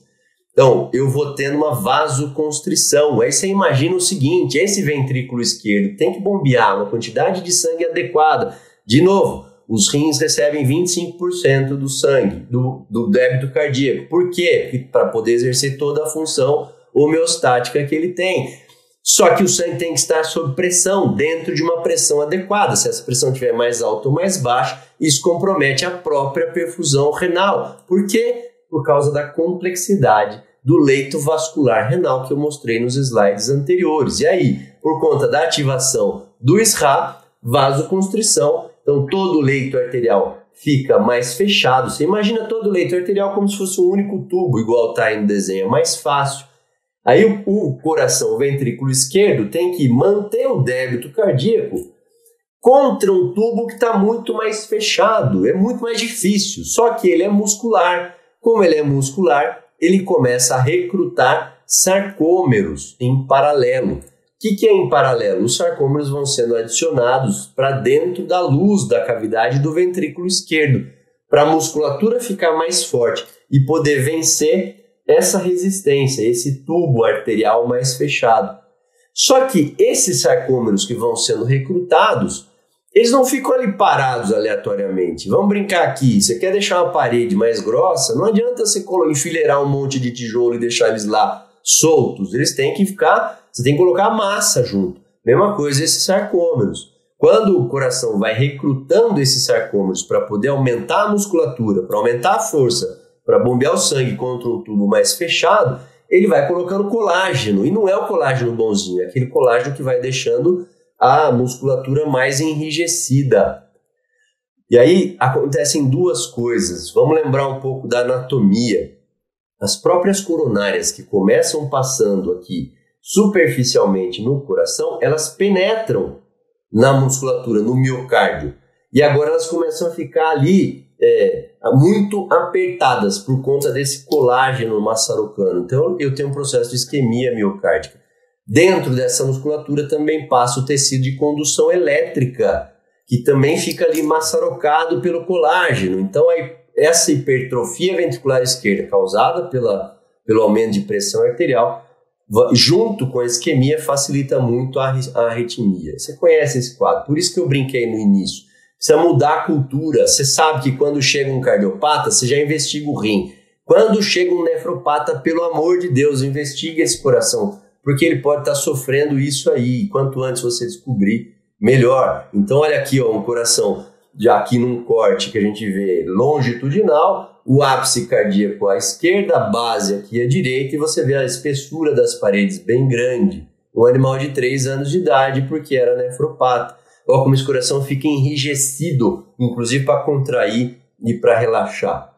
Speaker 2: Então, eu vou tendo uma vasoconstrição. Aí você imagina o seguinte: esse ventrículo esquerdo tem que bombear uma quantidade de sangue adequada. De novo, os rins recebem 25% do sangue, do débito cardíaco. Por quê? Para poder exercer toda a função homeostática que ele tem. Só que o sangue tem que estar sob pressão, dentro de uma pressão adequada. Se essa pressão estiver mais alta ou mais baixa, isso compromete a própria perfusão renal. Por quê? Por causa da complexidade do leito vascular renal que eu mostrei nos slides anteriores. E aí, por conta da ativação do SRA, vasoconstrição, então todo o leito arterial fica mais fechado. Você imagina todo o leito arterial como se fosse um único tubo, igual está aí no desenho, é mais fácil. Aí o coração, o ventrículo esquerdo, tem que manter o débito cardíaco contra um tubo que está muito mais fechado, é muito mais difícil, só que ele é muscular. Como ele é muscular, ele começa a recrutar sarcômeros em paralelo. O que é em paralelo? Os sarcômeros vão sendo adicionados para dentro da luz da cavidade do ventrículo esquerdo, para a musculatura ficar mais forte e poder vencer essa resistência, esse tubo arterial mais fechado. Só que esses sarcômeros que vão sendo recrutados, eles não ficam ali parados aleatoriamente. Vamos brincar aqui, você quer deixar uma parede mais grossa, não adianta você enfileirar um monte de tijolo e deixar eles lá soltos. Eles têm que ficar, você tem que colocar massa junto. Mesma coisa esses sarcômeros. Quando o coração vai recrutando esses sarcômeros para poder aumentar a musculatura, para aumentar a força, para bombear o sangue contra um tubo mais fechado, ele vai colocando colágeno. E não é o colágeno bonzinho, é aquele colágeno que vai deixando a musculatura mais enrijecida. E aí acontecem duas coisas. Vamos lembrar um pouco da anatomia. as próprias coronárias que começam passando aqui superficialmente no coração, elas penetram na musculatura, no miocárdio. E agora elas começam a ficar ali muito apertadas por conta desse colágeno maçarocano. Então eu tenho um processo de isquemia miocárdica. Dentro dessa musculatura também passa o tecido de condução elétrica, que também fica ali maçarocado pelo colágeno. Então essa hipertrofia ventricular esquerda causada pelo aumento de pressão arterial, junto com a isquemia, facilita muito a arritmia. Você conhece esse quadro, por isso que eu brinquei no início. Precisa mudar a cultura. Você sabe que quando chega um cardiopata, você já investiga o rim. Quando chega um nefropata, pelo amor de Deus, investigue esse coração, porque ele pode estar sofrendo isso aí. Quanto antes você descobrir, melhor. Então olha aqui, ó, um coração já aqui num corte que a gente vê longitudinal, o ápice cardíaco à esquerda, a base aqui à direita, e você vê a espessura das paredes bem grande. Um animal de 3 anos de idade, porque era nefropata. Olha como esse coração fica enrijecido, inclusive para contrair e para relaxar.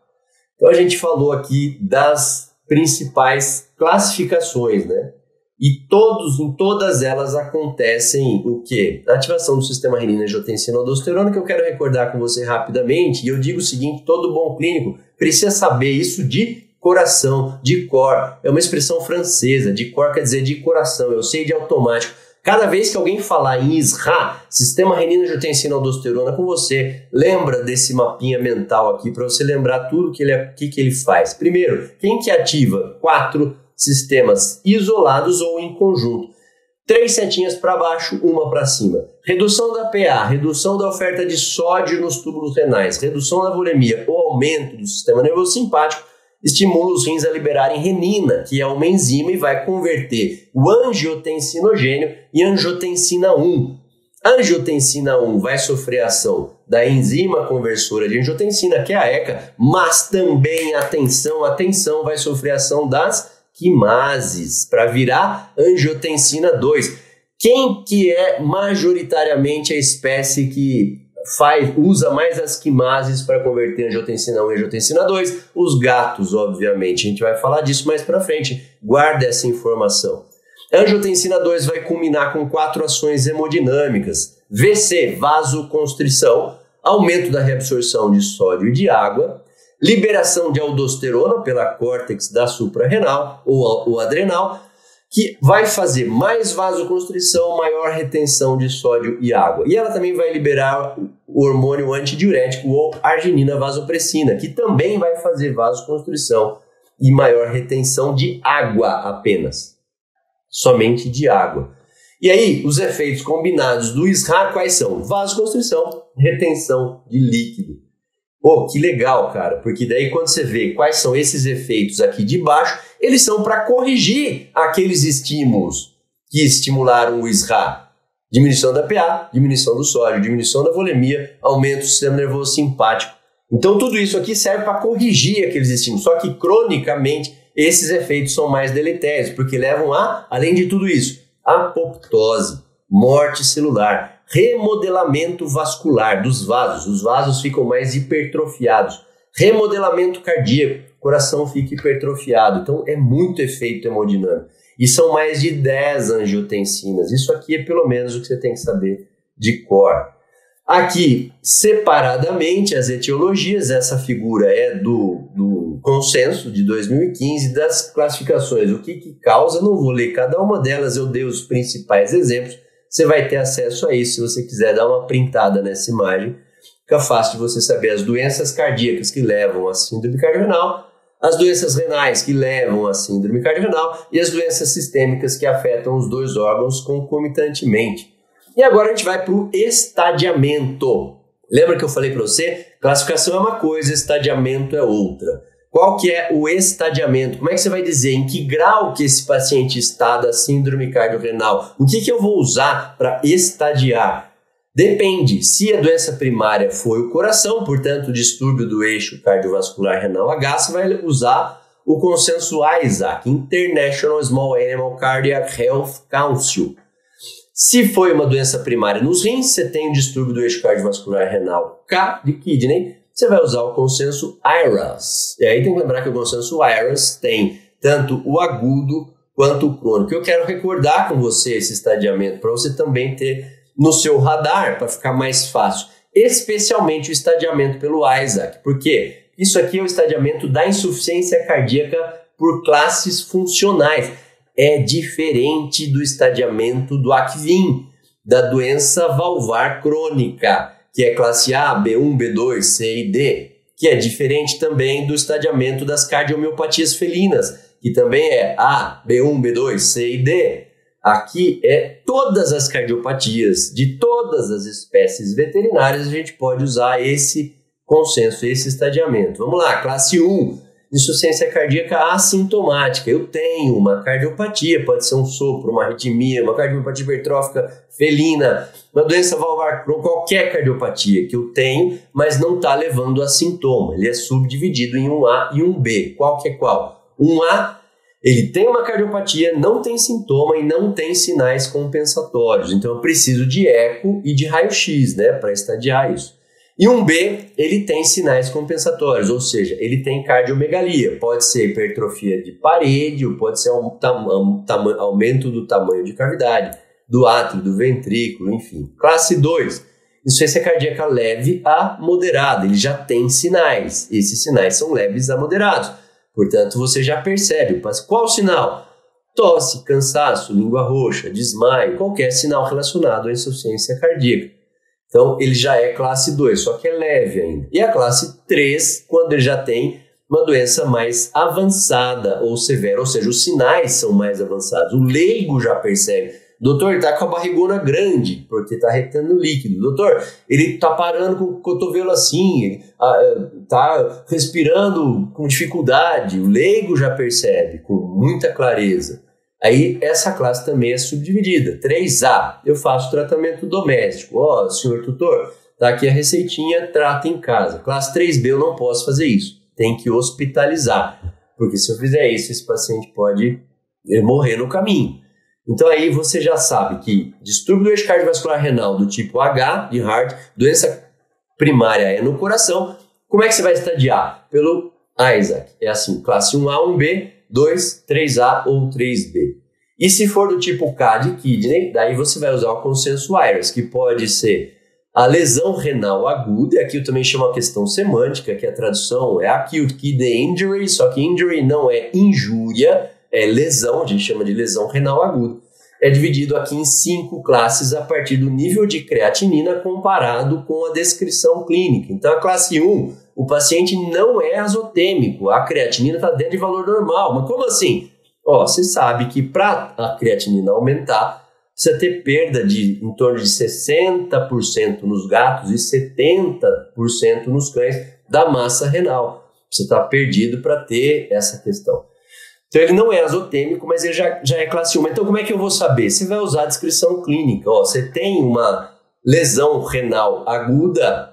Speaker 2: Então a gente falou aqui das principais classificações, né? E em todas elas acontecem o quê? A ativação do sistema renina, angiotensina, aldosterona, que eu quero recordar com você rapidamente. E eu digo o seguinte, todo bom clínico precisa saber isso de coração, de cor. É uma expressão francesa, de cor quer dizer de coração, eu sei de automático. Cada vez que alguém falar em ISRA, sistema renina, angiotensina, aldosterona, com você, lembra desse mapinha mental aqui para você lembrar tudo que ele faz. Primeiro, quem que ativa? 4 sistemas isolados ou em conjunto. 3 setinhas para baixo, 1 para cima. Redução da PA, redução da oferta de sódio nos túbulos renais, redução da volemia ou aumento do sistema nervoso simpático, estimula os rins a liberarem renina, que é uma enzima e vai converter o angiotensinogênio em angiotensina 1. A angiotensina 1 vai sofrer a ação da enzima conversora de angiotensina, que é a ECA, mas também, atenção, vai sofrer a ação das quimases para virar angiotensina 2. Quem que é majoritariamente a espécie que usa mais as quimases para converter angiotensina 1 e angiotensina 2? Os gatos, obviamente. A gente vai falar disso mais para frente. Guarda essa informação. A angiotensina 2 vai culminar com 4 ações hemodinâmicas. VC, vasoconstrição, aumento da reabsorção de sódio e de água, liberação de aldosterona pela córtex da suprarrenal ou adrenal, que vai fazer mais vasoconstrição, maior retenção de sódio e água. E ela também vai liberar o hormônio antidiurético ou arginina vasopressina, que também vai fazer vasoconstrição e maior retenção de água apenas. Somente de água. E aí, os efeitos combinados do ISRA quais são? Vasoconstrição, retenção de líquido. Pô, que legal, cara, porque daí quando você vê quais são esses efeitos aqui de baixo, eles são para corrigir aqueles estímulos que estimularam o ISRA. Diminuição da PA, diminuição do sódio, diminuição da volemia, aumento do sistema nervoso simpático. Então tudo isso aqui serve para corrigir aqueles estímulos, só que cronicamente esses efeitos são mais deletérios, porque levam a, além de tudo isso, apoptose, morte celular, remodelamento vascular dos vasos. Os vasos ficam mais hipertrofiados. Remodelamento cardíaco, o coração fica hipertrofiado. Então é muito efeito hemodinâmico. E são mais de 10 angiotensinas. Isso aqui é pelo menos o que você tem que saber de cor. Aqui, separadamente, as etiologias. Essa figura é do consenso de 2015 das classificações. O que causa, não vou ler cada uma delas, eu dei os principais exemplos. Você vai ter acesso a isso se você quiser dar uma printada nessa imagem. Fica fácil de você saber as doenças cardíacas que levam à síndrome cardiorenal, as doenças renais que levam à síndrome cardiorenal e as doenças sistêmicas que afetam os 2 órgãos concomitantemente. E agora a gente vai para o estadiamento. Lembra que eu falei para você? Classificação é uma coisa, estadiamento é outra. Qual que é o estadiamento? Como é que você vai dizer em que grau que esse paciente está da síndrome cardiorrenal? O que eu vou usar para estadiar? Depende. Se a doença primária foi o coração, portanto, o distúrbio do eixo cardiovascular renal H, você vai usar o consenso ISAC, International Small Animal Cardiac Health Council. Se foi uma doença primária nos rins, você tem o distúrbio do eixo cardiovascular renal K de kidney. você vai usar o consenso IRAS. E aí tem que lembrar que o consenso IRAS tem tanto o agudo quanto o crônico. Eu quero recordar com você esse estadiamento, para você também ter no seu radar, para ficar mais fácil. Especialmente o estadiamento pelo Isaac. Por quê? Isso aqui é o estadiamento da insuficiência cardíaca por classes funcionais. É diferente do estadiamento do ACVIM, da doença valvar crônica, que é classe A, B1, B2, C e D, que é diferente também do estadiamento das cardiomiopatias felinas, que também é A, B1, B2, C e D. Aqui é todas as cardiopatias de todas as espécies veterinárias, a gente pode usar esse consenso, esse estadiamento. Vamos lá, classe 1, insuficiência cardíaca assintomática. Eu tenho uma cardiopatia, pode ser um sopro, uma arritmia, uma cardiomiopatia hipertrófica felina, uma doença valvar crônica, qualquer cardiopatia que eu tenho, mas não está levando a sintoma. Ele é subdividido em um A e um B. Qual que é qual? Um A, ele tem uma cardiopatia, não tem sintoma e não tem sinais compensatórios. Então eu preciso de eco e de raio-x, né, para estadiar isso. E um B, ele tem sinais compensatórios, ou seja, ele tem cardiomegalia. Pode ser hipertrofia de parede, ou pode ser aumento do tamanho de cavidade, do átrio, do ventrículo, enfim. Classe 2, insuficiência cardíaca leve a moderada. Ele já tem sinais. Esses sinais são leves a moderados. Portanto, você já percebe. Qual sinal? Tosse, cansaço, língua roxa, desmaio, qualquer sinal relacionado à insuficiência cardíaca. Então, ele já é classe 2, só que é leve ainda. E a classe 3, quando ele já tem uma doença mais avançada ou severa, ou seja, os sinais são mais avançados. O leigo já percebe. Doutor, ele está com a barrigona grande, porque está retendo líquido. Doutor, ele está parando com o cotovelo assim, está respirando com dificuldade. O leigo já percebe com muita clareza. Aí essa classe também é subdividida. 3A, eu faço tratamento doméstico. Ó, senhor tutor, tá aqui a receitinha, trata em casa. Classe 3B eu não posso fazer isso. Tem que hospitalizar. Porque se eu fizer isso, esse paciente pode morrer no caminho. Então aí você já sabe que distúrbio do eixo cardiovascular renal do tipo H, de heart, doença primária é no coração. Como é que você vai estadiar? Pelo Isaac. É assim, classe 1A, 1B, 2, 3A ou 3B. E se for do tipo K de kidney, daí você vai usar o consenso IRAS, que pode ser a lesão renal aguda, e aqui eu também chamo a questão semântica, que a tradução é acute kidney injury, só que injury não é injúria, é lesão, a gente chama de lesão renal aguda. É dividido aqui em 5 classes a partir do nível de creatinina comparado com a descrição clínica. Então a classe 1, o paciente não é azotêmico, a creatinina está dentro de valor normal. Mas como assim? Ó, você sabe que para a creatinina aumentar, precisa ter perda de em torno de 60% nos gatos e 70% nos cães da massa renal. Você está perdido para ter essa questão. Então ele não é azotêmico, mas ele já é classe 1. Então como é que eu vou saber? Você vai usar a descrição clínica. Ó, você tem uma lesão renal aguda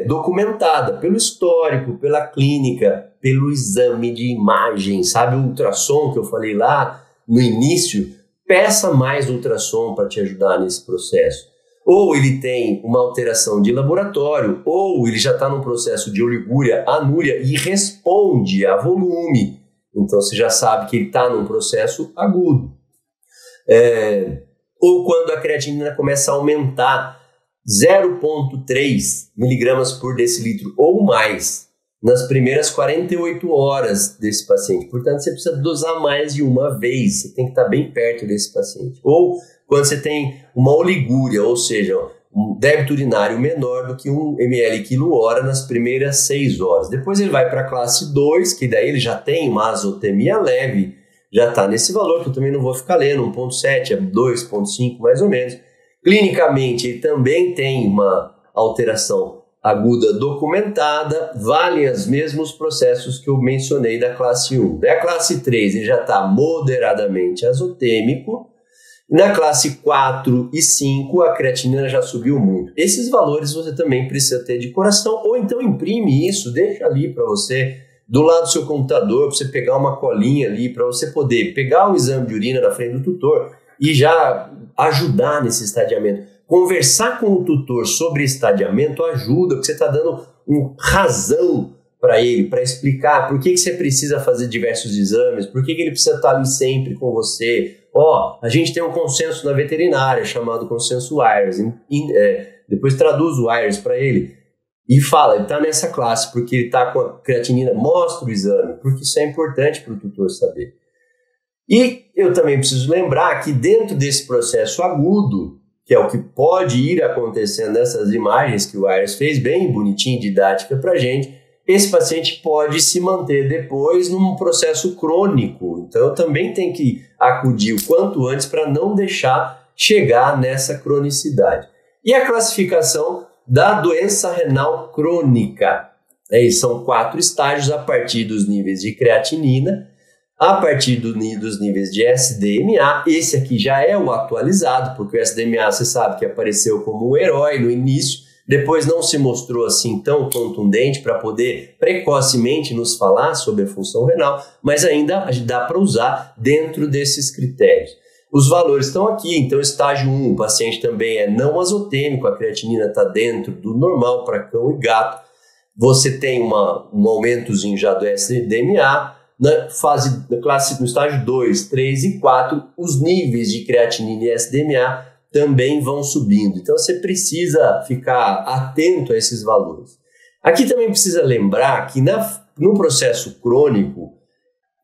Speaker 2: documentada pelo histórico, pela clínica, pelo exame de imagem, sabe o ultrassom que eu falei lá no início? Peça mais ultrassom para te ajudar nesse processo. Ou ele tem uma alteração de laboratório, ou ele já está num processo de oligúria, anúria e responde a volume. Então você já sabe que ele está num processo agudo. Ou quando a creatinina começa a aumentar 0,3 miligramas por decilitro ou mais nas primeiras 48 horas desse paciente. Portanto, você precisa dosar mais de uma vez. Você tem que estar bem perto desse paciente. Ou quando você tem uma oligúria, ou seja, um débito urinário menor do que 1 ml quilo-hora nas primeiras 6 horas. Depois ele vai para a classe 2, que daí ele já tem uma azotemia leve, já está nesse valor, que eu também não vou ficar lendo, 1,7 a 2,5 mais ou menos. Clinicamente, ele também tem uma alteração aguda documentada, valem os mesmos processos que eu mencionei da classe 1. Da classe 3, ele já está moderadamente azotêmico. Na classe 4 e 5, a creatinina já subiu muito. Esses valores você também precisa ter de coração, ou então imprime isso, deixa ali para você, do lado do seu computador, para você pegar uma colinha ali, para você poder pegar o exame de urina na frente do tutor e já ajudar nesse estadiamento. conversar com o tutor sobre estadiamento ajuda, porque você está dando razão para ele, para explicar por que você precisa fazer diversos exames, por que ele precisa estar ali sempre com você. A gente tem um consenso na veterinária chamado consenso WIRES, depois traduz o WIRES para ele e fala, ele está nessa classe porque ele está com a creatinina, mostra o exame, porque isso é importante para o tutor saber. E eu também preciso lembrar que dentro desse processo agudo, que é o que pode ir acontecendo nessas imagens que o WIRES fez bem bonitinho, didática para a gente, esse paciente pode se manter depois num processo crônico. Então, também tem que acudir o quanto antes para não deixar chegar nessa cronicidade. E a classificação da doença renal crônica. São 4 estágios a partir dos níveis de creatinina, a partir dos níveis de SDMA. Esse aqui já é o atualizado, porque o SDMA você sabe que apareceu como um herói no início, depois não se mostrou assim tão contundente para poder precocemente nos falar sobre a função renal, mas ainda dá para usar dentro desses critérios. Os valores estão aqui, então estágio 1, o paciente também é não azotêmico, a creatinina está dentro do normal para cão e gato. Você tem um aumentozinho já do SDMA. No estágio 2, 3 e 4, os níveis de creatinina e SDMA também vão subindo. Então você precisa ficar atento a esses valores. Aqui também precisa lembrar que no processo crônico,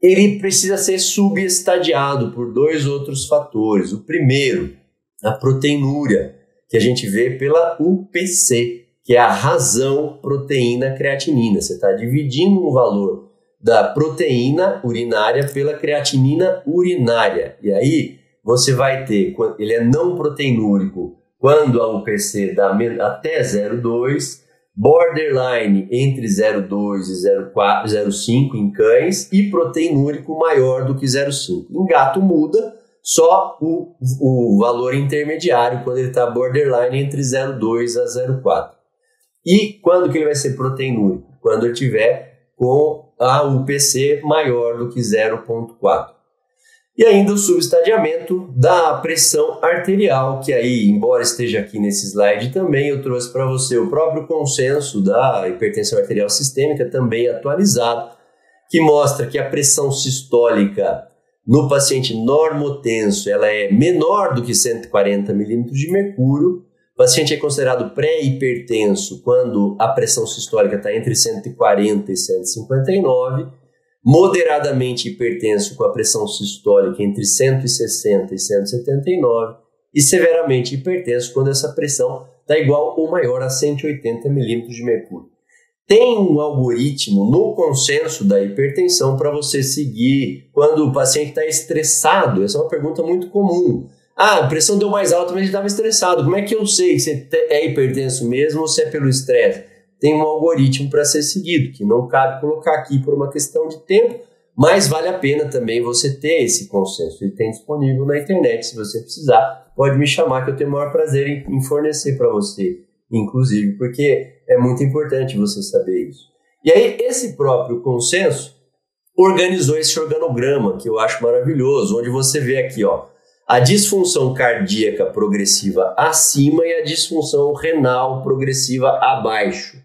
Speaker 2: ele precisa ser subestadiado por 2 outros fatores. O primeiro, a proteinúria, que a gente vê pela UPC, que é a razão proteína-creatinina. Você está dividindo o valor da proteína urinária pela creatinina urinária. E aí você vai ter, ele é não proteinúrico quando a UPC dá até 0,2, borderline entre 0,2 e 0,5 em cães e proteinúrico maior do que 0,5. Em gato muda só o valor intermediário quando ele está borderline entre 0,2 a 0,4. E quando que ele vai ser proteinúrico? Quando ele tiver com a UPC maior do que 0,4. E ainda o subestadiamento da pressão arterial, que aí, embora esteja aqui nesse slide também, eu trouxe para você o próprio consenso da hipertensão arterial sistêmica, também atualizado, que mostra que a pressão sistólica no paciente normotenso ela é menor do que 140 milímetros de mercúrio. O paciente é considerado pré-hipertenso quando a pressão sistólica está entre 140 e 159, moderadamente hipertenso com a pressão sistólica entre 160 e 179 e severamente hipertenso quando essa pressão está igual ou maior a 180 milímetros de mercúrio. Tem um algoritmo no consenso da hipertensão para você seguir quando o paciente está estressado. Essa é uma pergunta muito comum. A pressão deu mais alta, mas ele estava estressado. Como é que eu sei se é hipertenso mesmo ou se é pelo estresse? Tem um algoritmo para ser seguido, que não cabe colocar aqui por uma questão de tempo, mas vale a pena também você ter esse consenso. Ele tem disponível na internet, se você precisar, pode me chamar que eu tenho o maior prazer em fornecer para você, inclusive, porque é muito importante você saber isso. E aí, esse próprio consenso organizou esse organograma, que eu acho maravilhoso, onde você vê aqui, a disfunção cardíaca progressiva acima e a disfunção renal progressiva abaixo.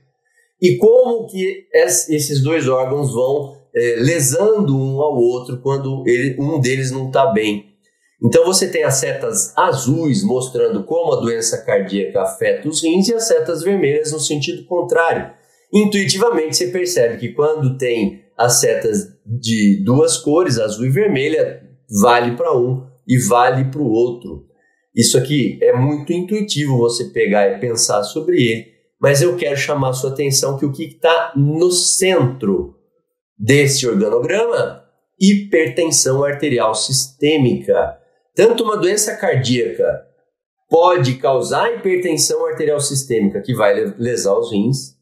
Speaker 2: E como que esses 2 órgãos vão lesando um ao outro quando um deles não está bem. Então você tem as setas azuis mostrando como a doença cardíaca afeta os rins e as setas vermelhas no sentido contrário. Intuitivamente você percebe que quando tem as setas de 2 cores, azul e vermelha, vale para um e vale para o outro. Isso aqui é muito intuitivo você pegar e pensar sobre ele, mas eu quero chamar a sua atenção que o que está no centro desse organograma? Hipertensão arterial sistêmica. Tanto uma doença cardíaca pode causar hipertensão arterial sistêmica, que vai lesar os rins,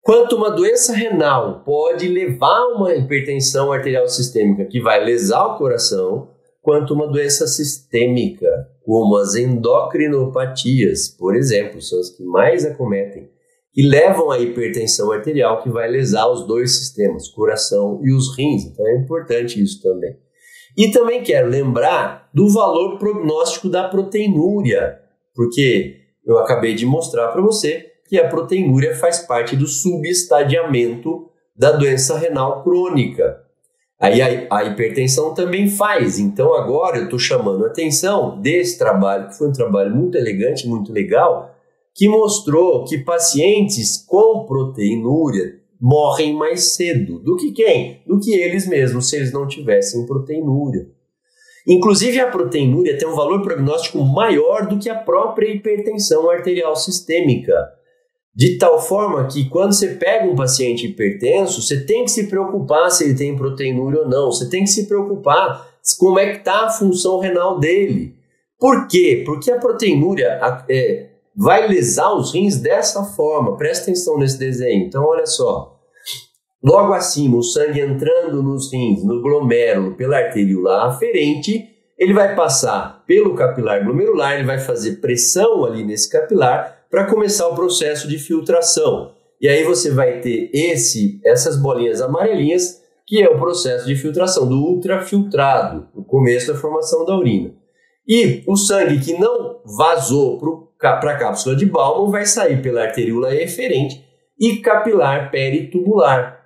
Speaker 2: quanto uma doença renal pode levar a uma hipertensão arterial sistêmica, que vai lesar o coração, quanto uma doença sistêmica, como as endocrinopatias, por exemplo, são as que mais acometem, que levam à hipertensão arterial, que vai lesar os 2 sistemas, coração e os rins. Então é importante isso também. E também quero lembrar do valor prognóstico da proteinúria. Porque eu acabei de mostrar para você que a proteinúria faz parte do subestadiamento da doença renal crônica. Aí a hipertensão também faz. Então agora eu estou chamando a atenção desse trabalho, que foi um trabalho muito elegante, muito legal, que mostrou que pacientes com proteinúria morrem mais cedo. Do que quem? Do que eles mesmos, se eles não tivessem proteinúria. Inclusive a proteinúria tem um valor prognóstico maior do que a própria hipertensão arterial sistêmica. De tal forma que quando você pega um paciente hipertenso, você tem que se preocupar se ele tem proteinúria ou não. Você tem que se preocupar como é que está a função renal dele. Por quê? Porque a proteinúria vai lesar os rins dessa forma. Presta atenção nesse desenho. Então, olha só. Logo acima, o sangue entrando nos rins, no glomérulo, pela arteríola aferente, ele vai passar pelo capilar glomerular, ele vai fazer pressão ali nesse capilar para começar o processo de filtração. E aí você vai ter essas bolinhas amarelinhas, que é o processo de filtração do ultrafiltrado, o começo da formação da urina. E o sangue que não vazou para a cápsula de Bowman vai sair pela arteríola eferente e capilar peritubular.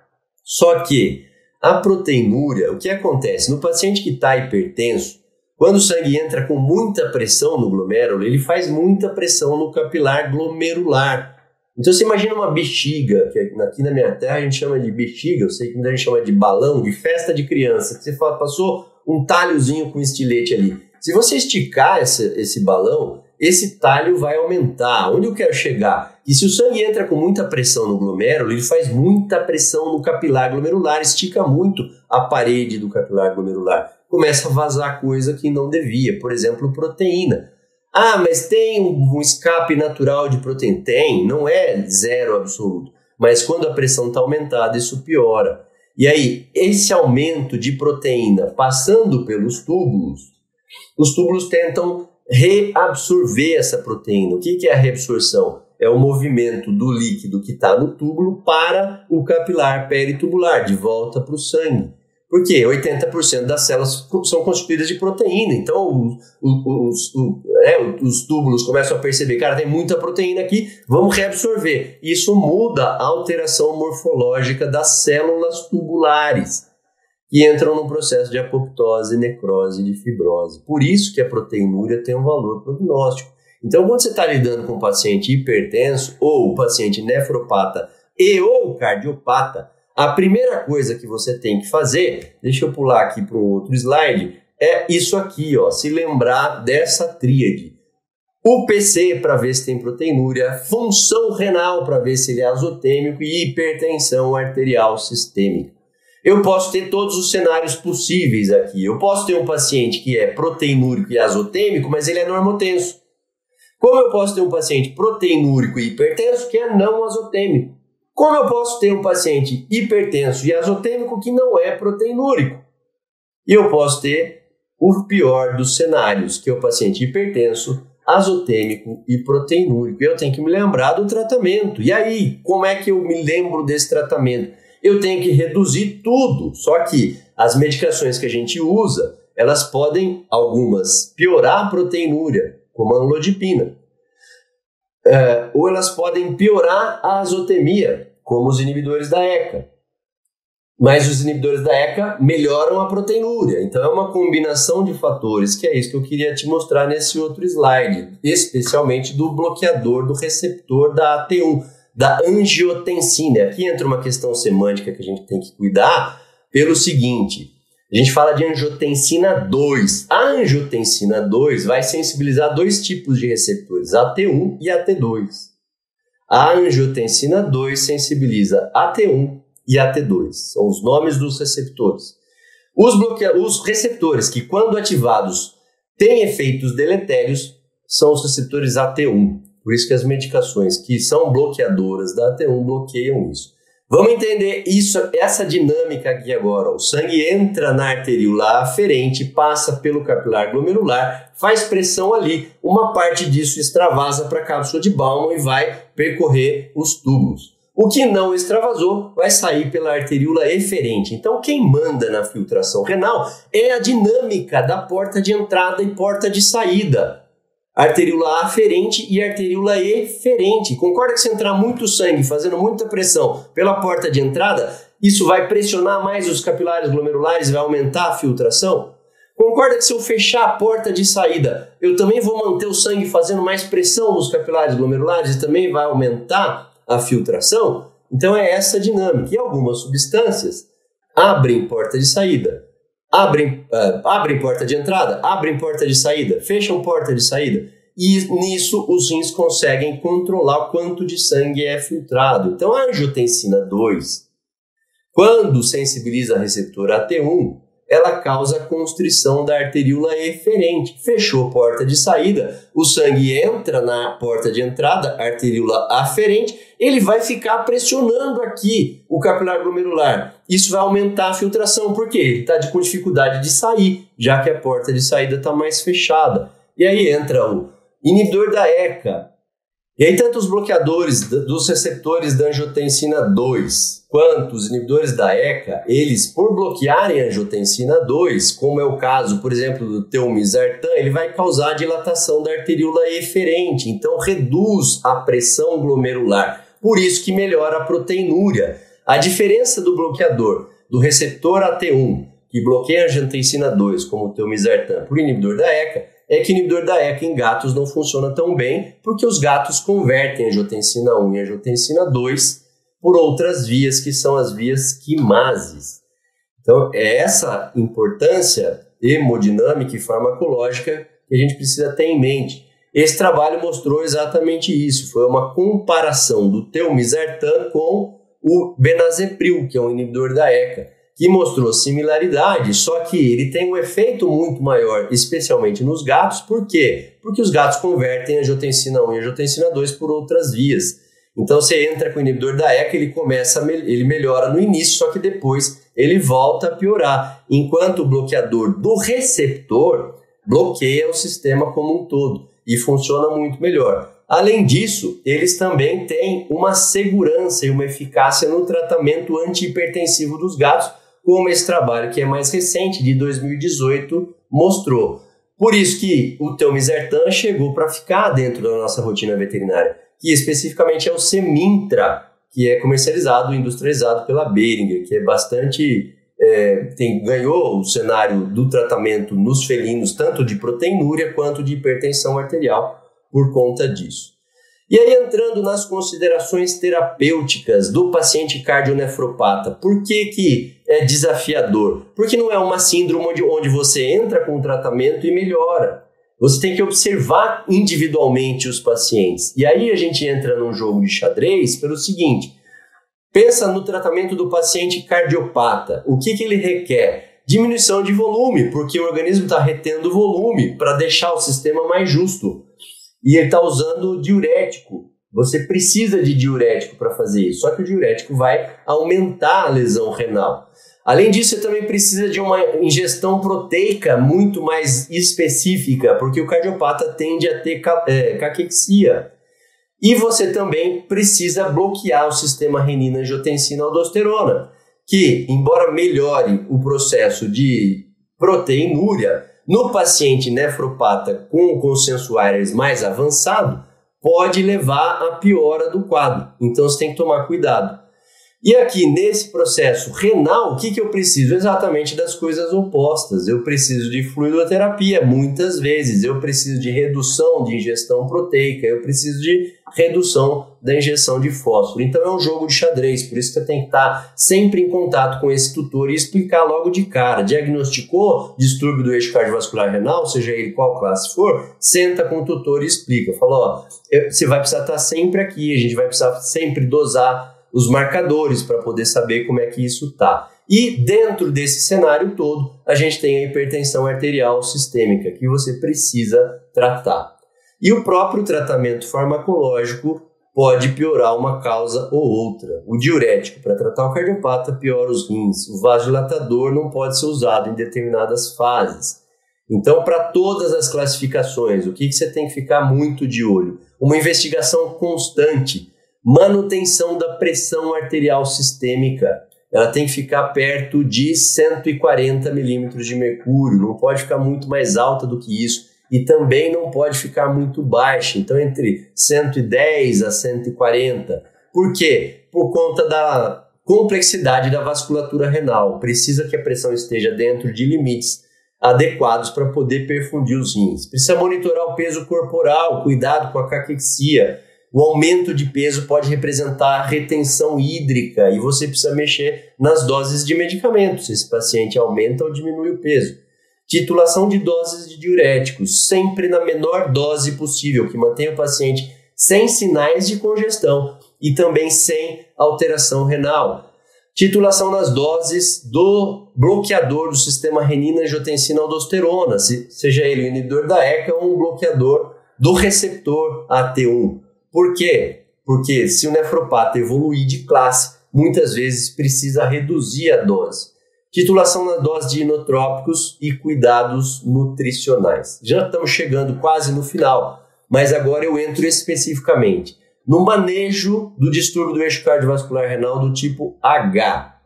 Speaker 2: Só que a proteinúria, o que acontece? No paciente que está hipertenso, quando o sangue entra com muita pressão no glomérulo, ele faz muita pressão no capilar glomerular. Então você imagina uma bexiga, que aqui na minha terra a gente chama de bexiga, eu sei que a gente chama de balão, de festa de criança, que você passou um talhozinho com estilete ali. Se você esticar esse balão, esse talho vai aumentar. Onde eu quero chegar? E se o sangue entra com muita pressão no glomérulo, ele faz muita pressão no capilar glomerular, estica muito a parede do capilar glomerular. Começa a vazar coisa que não devia, por exemplo, proteína. Ah, mas tem um escape natural de proteína? Tem, não é zero absoluto. Mas quando a pressão está aumentada, isso piora. E aí, esse aumento de proteína passando pelos túbulos, os túbulos tentam reabsorver essa proteína. O que é a reabsorção? É o movimento do líquido que está no túbulo para o capilar peritubular, de volta para o sangue. Porque 80% das células são constituídas de proteína. Então, os túbulos começam a perceber, cara, tem muita proteína aqui, vamos reabsorver. Isso muda a alteração morfológica das células tubulares, que entram no processo de apoptose, necrose e de fibrose. Por isso que a proteinúria tem um valor prognóstico. Então, quando você está lidando com um paciente hipertenso ou um paciente nefropata ou cardiopata, a primeira coisa que você tem que fazer, deixa eu pular aqui para um outro slide, é isso aqui, ó, se lembrar dessa tríade. UPC para ver se tem proteinúria, função renal para ver se ele é azotêmico e hipertensão arterial sistêmica. Eu posso ter todos os cenários possíveis aqui. Eu posso ter um paciente que é proteinúrico e azotêmico, mas ele é normotenso. Como eu posso ter um paciente proteinúrico e hipertenso que é não azotêmico? Como eu posso ter um paciente hipertenso e azotêmico que não é proteinúrico? E eu posso ter o pior dos cenários, que é o paciente hipertenso, azotêmico e proteinúrico. Eu tenho que me lembrar do tratamento. E aí, como é que eu me lembro desse tratamento? Eu tenho que reduzir tudo. Só que as medicações que a gente usa, elas podem, algumas, piorar a proteinúria, como a amlodipina. Ou elas podem piorar a azotemia, como os inibidores da ECA. Mas os inibidores da ECA melhoram a proteinúria. Então é uma combinação de fatores, que é isso que eu queria te mostrar nesse outro slide, especialmente do bloqueador do receptor da AT1, da angiotensina. Aqui entra uma questão semântica que a gente tem que cuidar pelo seguinte: a gente fala de angiotensina 2. A angiotensina 2 vai sensibilizar dois tipos de receptores, AT1 e AT2. A angiotensina 2 sensibiliza AT1 e AT2. São os nomes dos receptores. Os receptores que, quando ativados, têm efeitos deletérios, são os receptores AT1. Por isso que as medicações que são bloqueadoras da AT1 bloqueiam isso. Vamos entender essa dinâmica aqui agora. O sangue entra na arteríola aferente, passa pelo capilar glomerular, faz pressão ali. Uma parte disso extravasa para a cápsula de Bowman e vai percorrer os túbulos. O que não extravasou vai sair pela arteríola eferente. Então, quem manda na filtração renal é a dinâmica da porta de entrada e porta de saída. arteríola aferente e arteríola eferente. Concorda que se entrar muito sangue, fazendo muita pressão pela porta de entrada, isso vai pressionar mais os capilares glomerulares e vai aumentar a filtração? Concorda que se eu fechar a porta de saída, eu também vou manter o sangue fazendo mais pressão nos capilares glomerulares e também vai aumentar a filtração? Então é essa dinâmica. E algumas substâncias abrem porta de saída, abrem porta de entrada, abrem porta de saída, fecham porta de saída. E nisso os rins conseguem controlar o quanto de sangue é filtrado. Então a angiotensina 2, quando sensibiliza a receptor AT1, ela causa a constrição da arteríola eferente. Fechou a porta de saída, o sangue entra na porta de entrada, arteríola aferente, ele vai ficar pressionando aqui o capilar glomerular. Isso vai aumentar a filtração, porque ele está com dificuldade de sair, já que a porta de saída está mais fechada. E aí entra o inibidor da ECA. E aí tanto os bloqueadores dos receptores da angiotensina 2 quanto os inibidores da ECA, eles, por bloquearem a angiotensina 2, como é o caso, por exemplo, do telmisartan, ele vai causar dilatação da arteríola eferente, então reduz a pressão glomerular. Por isso que melhora a proteinúria. A diferença do bloqueador do receptor AT1, que bloqueia a angiotensina 2, como o telmisartan, por inibidor da ECA, é que o inibidor da ECA em gatos não funciona tão bem, porque os gatos convertem a angiotensina 1 e a angiotensina 2 por outras vias, que são as vias quimases. Então, é essa importância hemodinâmica e farmacológica que a gente precisa ter em mente. Esse trabalho mostrou exatamente isso. Foi uma comparação do telmisartan com o benazepril, que é um inibidor da ECA, que mostrou similaridade, só que ele tem um efeito muito maior, especialmente nos gatos. Por quê? Porque os gatos convertem a angiotensina 1 e a angiotensina 2 por outras vias. Então você entra com o inibidor da ECA, ele melhora no início, só que depois ele volta a piorar, enquanto o bloqueador do receptor bloqueia o sistema como um todo e funciona muito melhor. Além disso, eles também têm uma segurança e uma eficácia no tratamento antihipertensivo dos gatos, como esse trabalho que é mais recente, de 2018, mostrou. Por isso que o telmisartan chegou para ficar dentro da nossa rotina veterinária, que especificamente é o Semintra, que é comercializado e industrializado pela Boehringer, que é bastante... ganhou o cenário do tratamento nos felinos, tanto de proteinúria quanto de hipertensão arterial, por conta disso. E aí, entrando nas considerações terapêuticas do paciente cardionefropata, por que é desafiador? Porque não é uma síndrome onde você entra com o tratamento e melhora. Você tem que observar individualmente os pacientes. E aí a gente entra num jogo de xadrez pelo seguinte: pensa no tratamento do paciente cardiopata. O que ele requer? Diminuição de volume, porque o organismo está retendo volume para deixar o sistema mais justo. E ele está usando diurético. Você precisa de diurético para fazer isso. Só que o diurético vai aumentar a lesão renal. Além disso, você também precisa de uma ingestão proteica muito mais específica, porque o cardiopata tende a ter caquexia. E você também precisa bloquear o sistema renina-angiotensina-aldosterona, que, embora melhore o processo de proteinúria, no paciente nefropata com consenso Weyers mais avançado, pode levar à piora do quadro. Então você tem que tomar cuidado. E aqui, nesse processo renal, o que eu preciso? Exatamente das coisas opostas. Eu preciso de fluidoterapia, muitas vezes. Eu preciso de redução de ingestão proteica. Eu preciso de redução da injeção de fósforo. Então é um jogo de xadrez. Por isso que você tem que estar sempre em contato com esse tutor e explicar logo de cara. Diagnosticou distúrbio do eixo cardiovascular renal, seja ele qual classe for, senta com o tutor e explica. Fala, você vai precisar estar sempre aqui. A gente vai precisar sempre dosar os marcadores para poder saber como é que isso está. E dentro desse cenário todo, a gente tem a hipertensão arterial sistêmica, que você precisa tratar. E o próprio tratamento farmacológico pode piorar uma causa ou outra. O diurético, para tratar o cardiopata, piora os rins. O vasodilatador não pode ser usado em determinadas fases. Então, para todas as classificações, o que você tem que ficar muito de olho? Uma investigação constante. Manutenção da pressão arterial sistêmica. Ela tem que ficar perto de 140 milímetros de mercúrio, não pode ficar muito mais alta do que isso. e também não pode ficar muito baixa, então entre 110 a 140. Por quê? Por conta da complexidade da vasculatura renal. Precisa que a pressão esteja dentro de limites adequados para poder perfundir os rins. Precisa monitorar o peso corporal, cuidado com a caquexia. O aumento de peso pode representar retenção hídrica e você precisa mexer nas doses de medicamentos. Esse paciente aumenta ou diminui o peso. Titulação de doses de diuréticos, sempre na menor dose possível, que mantenha o paciente sem sinais de congestão e também sem alteração renal. Titulação nas doses do bloqueador do sistema renina-angiotensina-aldosterona, seja ele um inibidor da ECA ou um bloqueador do receptor AT1. Por quê? Porque se o nefropata evoluir de classe, muitas vezes precisa reduzir a dose. Titulação na dose de inotrópicos e cuidados nutricionais. Já estamos chegando quase no final, mas agora eu entro especificamente no manejo do distúrbio do eixo cardiovascular renal do tipo H.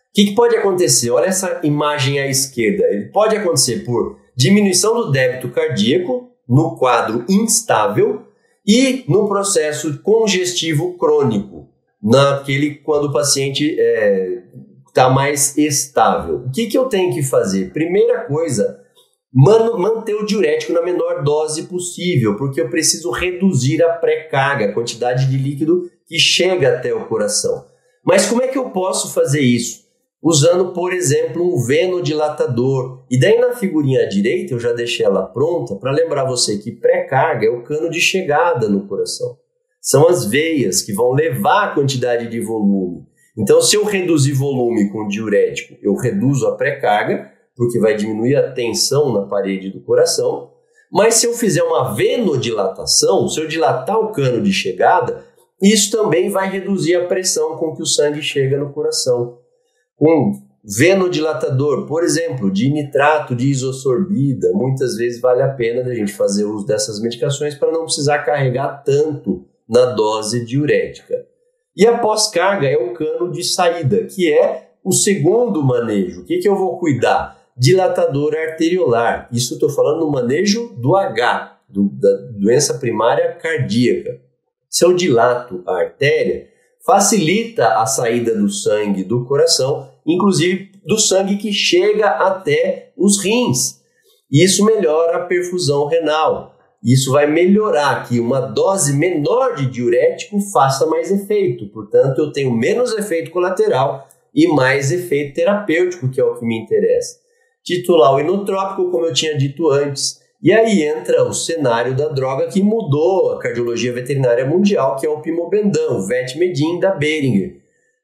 Speaker 2: O que pode acontecer? Olha essa imagem à esquerda. Ele pode acontecer por diminuição do débito cardíaco no quadro instável e no processo congestivo crônico, quando o paciente está mais estável. O que eu tenho que fazer? Primeira coisa, manter o diurético na menor dose possível, porque eu preciso reduzir a pré-carga, a quantidade de líquido que chega até o coração. Mas como é que eu posso fazer isso? Usando, por exemplo, um venodilatador. E daí na figurinha à direita, eu já deixei ela pronta para lembrar você que pré-carga é o cano de chegada no coração. São as veias que vão levar a quantidade de volume. Então, se eu reduzir volume com diurético, eu reduzo a pré-carga, porque vai diminuir a tensão na parede do coração. Mas se eu fizer uma venodilatação, se eu dilatar o cano de chegada, isso também vai reduzir a pressão com que o sangue chega no coração. Um venodilatador, por exemplo, de nitrato de isosorbida, muitas vezes vale a pena a gente fazer uso dessas medicações para não precisar carregar tanto na dose diurética. E a pós-carga é o cano de saída, que é o segundo manejo. O que eu vou cuidar? Dilatador arteriolar. Isso eu estou falando no manejo do H, da doença primária cardíaca. Se eu dilato a artéria, facilita a saída do sangue do coração, inclusive do sangue que chega até os rins. Isso melhora a perfusão renal. Isso vai melhorar que uma dose menor de diurético faça mais efeito. Portanto, eu tenho menos efeito colateral e mais efeito terapêutico, que é o que me interessa. Titular o inotrópico, como eu tinha dito antes. E aí entra o cenário da droga que mudou a cardiologia veterinária mundial, que é o pimobendan, o vetmedin da Boehringer.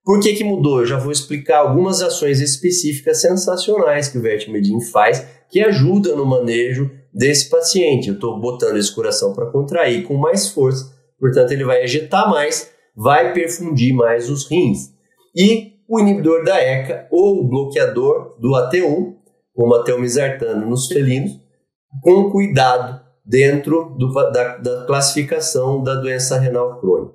Speaker 2: Por que mudou? Eu já vou explicar algumas ações específicas sensacionais que o vetmedin faz, que ajudam no manejo desse paciente. Eu estou botando esse coração para contrair com mais força, portanto ele vai ejetar mais, vai perfundir mais os rins. E o inibidor da ECA ou o bloqueador do AT1, como a telmisartano nos felinos, com cuidado dentro da classificação da doença renal crônica.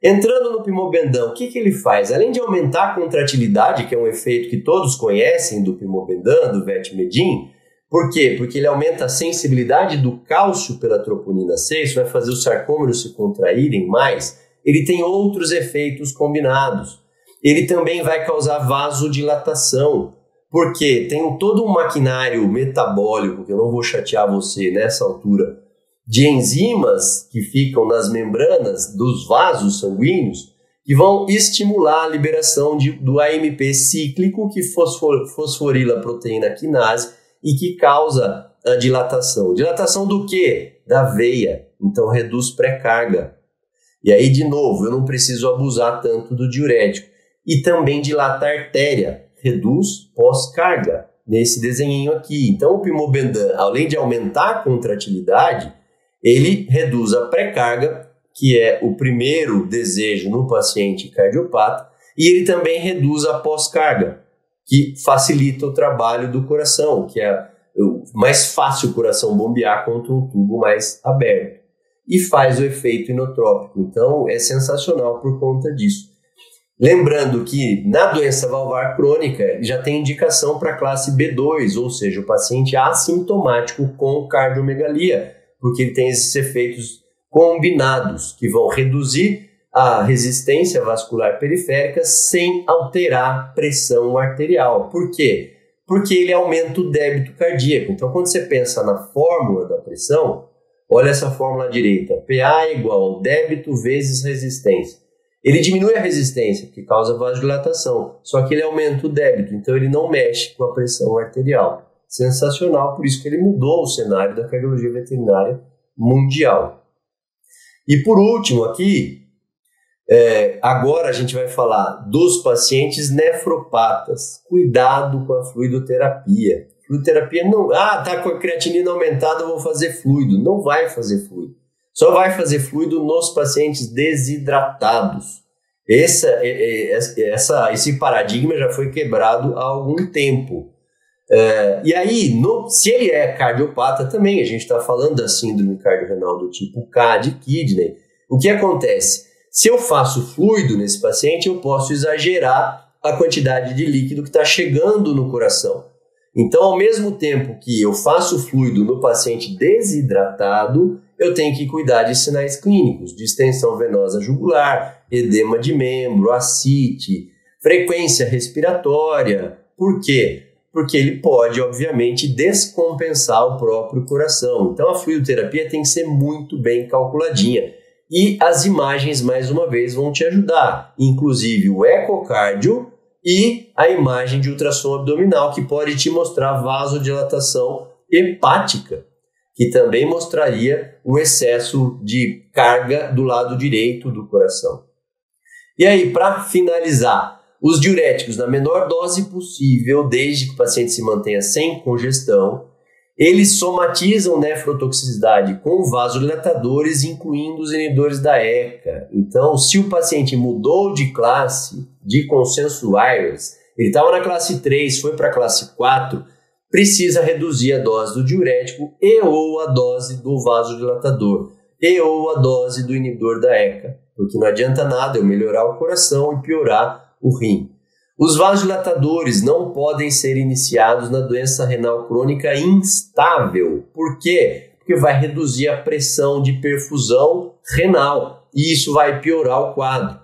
Speaker 2: Entrando no pimobendan, o que ele faz? Além de aumentar a contratilidade, que é um efeito que todos conhecem do pimobendan, do vetmedin, por quê? Porque ele aumenta a sensibilidade do cálcio pela troponina C, isso vai fazer os sarcômeros se contraírem mais. Ele tem outros efeitos combinados. Ele também vai causar vasodilatação, porque tem todo um maquinário metabólico, que eu não vou chatear você nessa altura, de enzimas que ficam nas membranas dos vasos sanguíneos, que vão estimular a liberação do AMP cíclico, que fosforila a proteína quinase, e que causa a dilatação. Dilatação do quê? Da veia. Então reduz pré-carga. E aí, de novo, eu não preciso abusar tanto do diurético. E também dilata a artéria. Reduz pós-carga, nesse desenhinho aqui. Então, o pimobendan, além de aumentar a contratilidade, ele reduz a pré-carga, que é o primeiro desejo no paciente cardiopata, e ele também reduz a pós-carga, que facilita o trabalho do coração, que é mais fácil o coração bombear contra um tubo mais aberto. E faz o efeito inotrópico. Então, é sensacional por conta disso. Lembrando que na doença valvar crônica já tem indicação para classe B2, ou seja, o paciente assintomático com cardiomegalia, porque ele tem esses efeitos combinados que vão reduzir a resistência vascular periférica sem alterar a pressão arterial. Por quê? Porque ele aumenta o débito cardíaco. Então, quando você pensa na fórmula da pressão, olha essa fórmula à direita, PA é igual ao débito vezes resistência. Ele diminui a resistência, que causa vasodilatação, só que ele aumenta o débito, então ele não mexe com a pressão arterial. Sensacional, por isso que ele mudou o cenário da cardiologia veterinária mundial. E por último aqui, agora a gente vai falar dos pacientes nefropatas. Cuidado com a fluidoterapia. Fluidoterapia não... tá com a creatinina aumentada, eu vou fazer fluido. Não vai fazer fluido. Só vai fazer fluido nos pacientes desidratados. Esse paradigma já foi quebrado há algum tempo. E aí, se ele é cardiopata também, a gente está falando da síndrome cardiorrenal do tipo K de kidney, o que acontece? Se eu faço fluido nesse paciente, eu posso exagerar a quantidade de líquido que está chegando no coração. Então, ao mesmo tempo que eu faço fluido no paciente desidratado, eu tenho que cuidar de sinais clínicos, de extensão venosa jugular, edema de membro, ascite, frequência respiratória. Por quê? Porque ele pode, obviamente, descompensar o próprio coração. Então, a fluidoterapia tem que ser muito bem calculadinha. E as imagens, mais uma vez, vão te ajudar, inclusive o ecocardio e a imagem de ultrassom abdominal, que pode te mostrar vasodilatação hepática, que também mostraria um excesso de carga do lado direito do coração. E aí, para finalizar, os diuréticos na menor dose possível, desde que o paciente se mantenha sem congestão, eles somatizam nefrotoxicidade com vasodilatadores, incluindo os inibidores da ECA. Então, se o paciente mudou de classe, de consenso IRAS, ele estava na classe 3, foi para a classe 4, precisa reduzir a dose do diurético e ou a dose do vasodilatador e ou a dose do inibidor da ECA, porque não adianta nada eu melhorar o coração e piorar o rim. Os vasodilatadores não podem ser iniciados na doença renal crônica instável. Por quê? Porque vai reduzir a pressão de perfusão renal e isso vai piorar o quadro.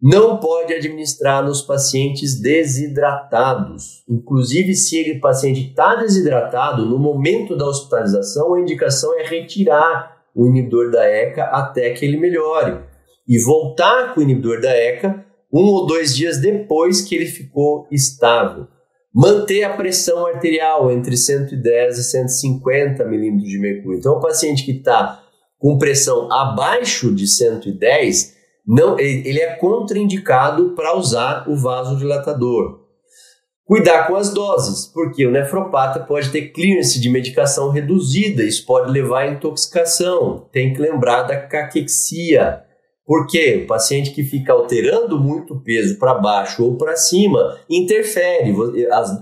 Speaker 2: Não pode administrar nos pacientes desidratados. Inclusive, se o paciente está desidratado, no momento da hospitalização, a indicação é retirar o inibidor da ECA até que ele melhore e voltar com o inibidor da ECA 1 ou 2 dias depois que ele ficou estável. Manter a pressão arterial entre 110 e 150 milímetros de mercúrio. Então, o paciente que está com pressão abaixo de 110, ele é contraindicado para usar o vasodilatador. Cuidar com as doses, porque o nefropata pode ter clearance de medicação reduzida, isso pode levar à intoxicação. Tem que lembrar da caquexia. Por quê? O paciente que fica alterando muito o peso para baixo ou para cima interfere.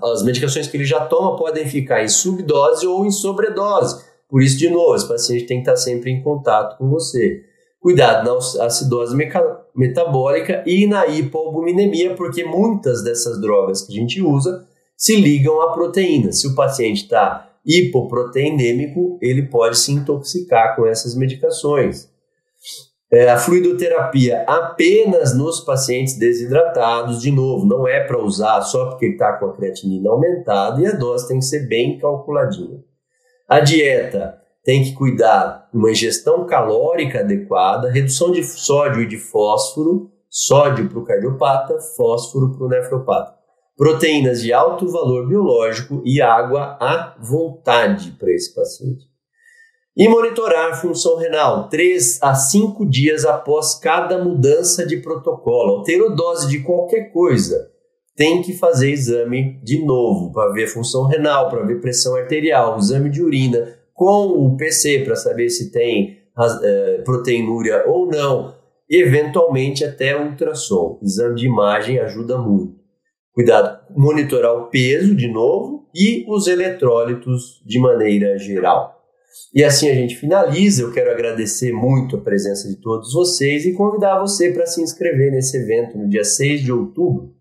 Speaker 2: As medicações que ele já toma podem ficar em subdose ou em sobredose. Por isso, de novo, esse paciente tem que estar sempre em contato com você. Cuidado na acidose metabólica e na hipoalbuminemia, porque muitas dessas drogas que a gente usa se ligam à proteína. Se o paciente está hipoproteinêmico, ele pode se intoxicar com essas medicações. A fluidoterapia apenas nos pacientes desidratados, de novo, não é para usar só porque está com a creatinina aumentada e a dose tem que ser bem calculadinha. A dieta tem que cuidar de uma ingestão calórica adequada, redução de sódio e de fósforo, sódio para o cardiopata, fósforo para o nefropata. Proteínas de alto valor biológico e água à vontade para esse paciente. E monitorar a função renal 3 a 5 dias após cada mudança de protocolo. Alterou dose de qualquer coisa, tem que fazer exame de novo para ver função renal, para ver pressão arterial, exame de urina com o PC para saber se tem proteinúria ou não, eventualmente até ultrassom. Exame de imagem ajuda muito. Cuidado, monitorar o peso de novo e os eletrólitos de maneira geral. E assim a gente finaliza. Eu quero agradecer muito a presença de todos vocês e convidar você para se inscrever nesse evento no dia 6 de outubro,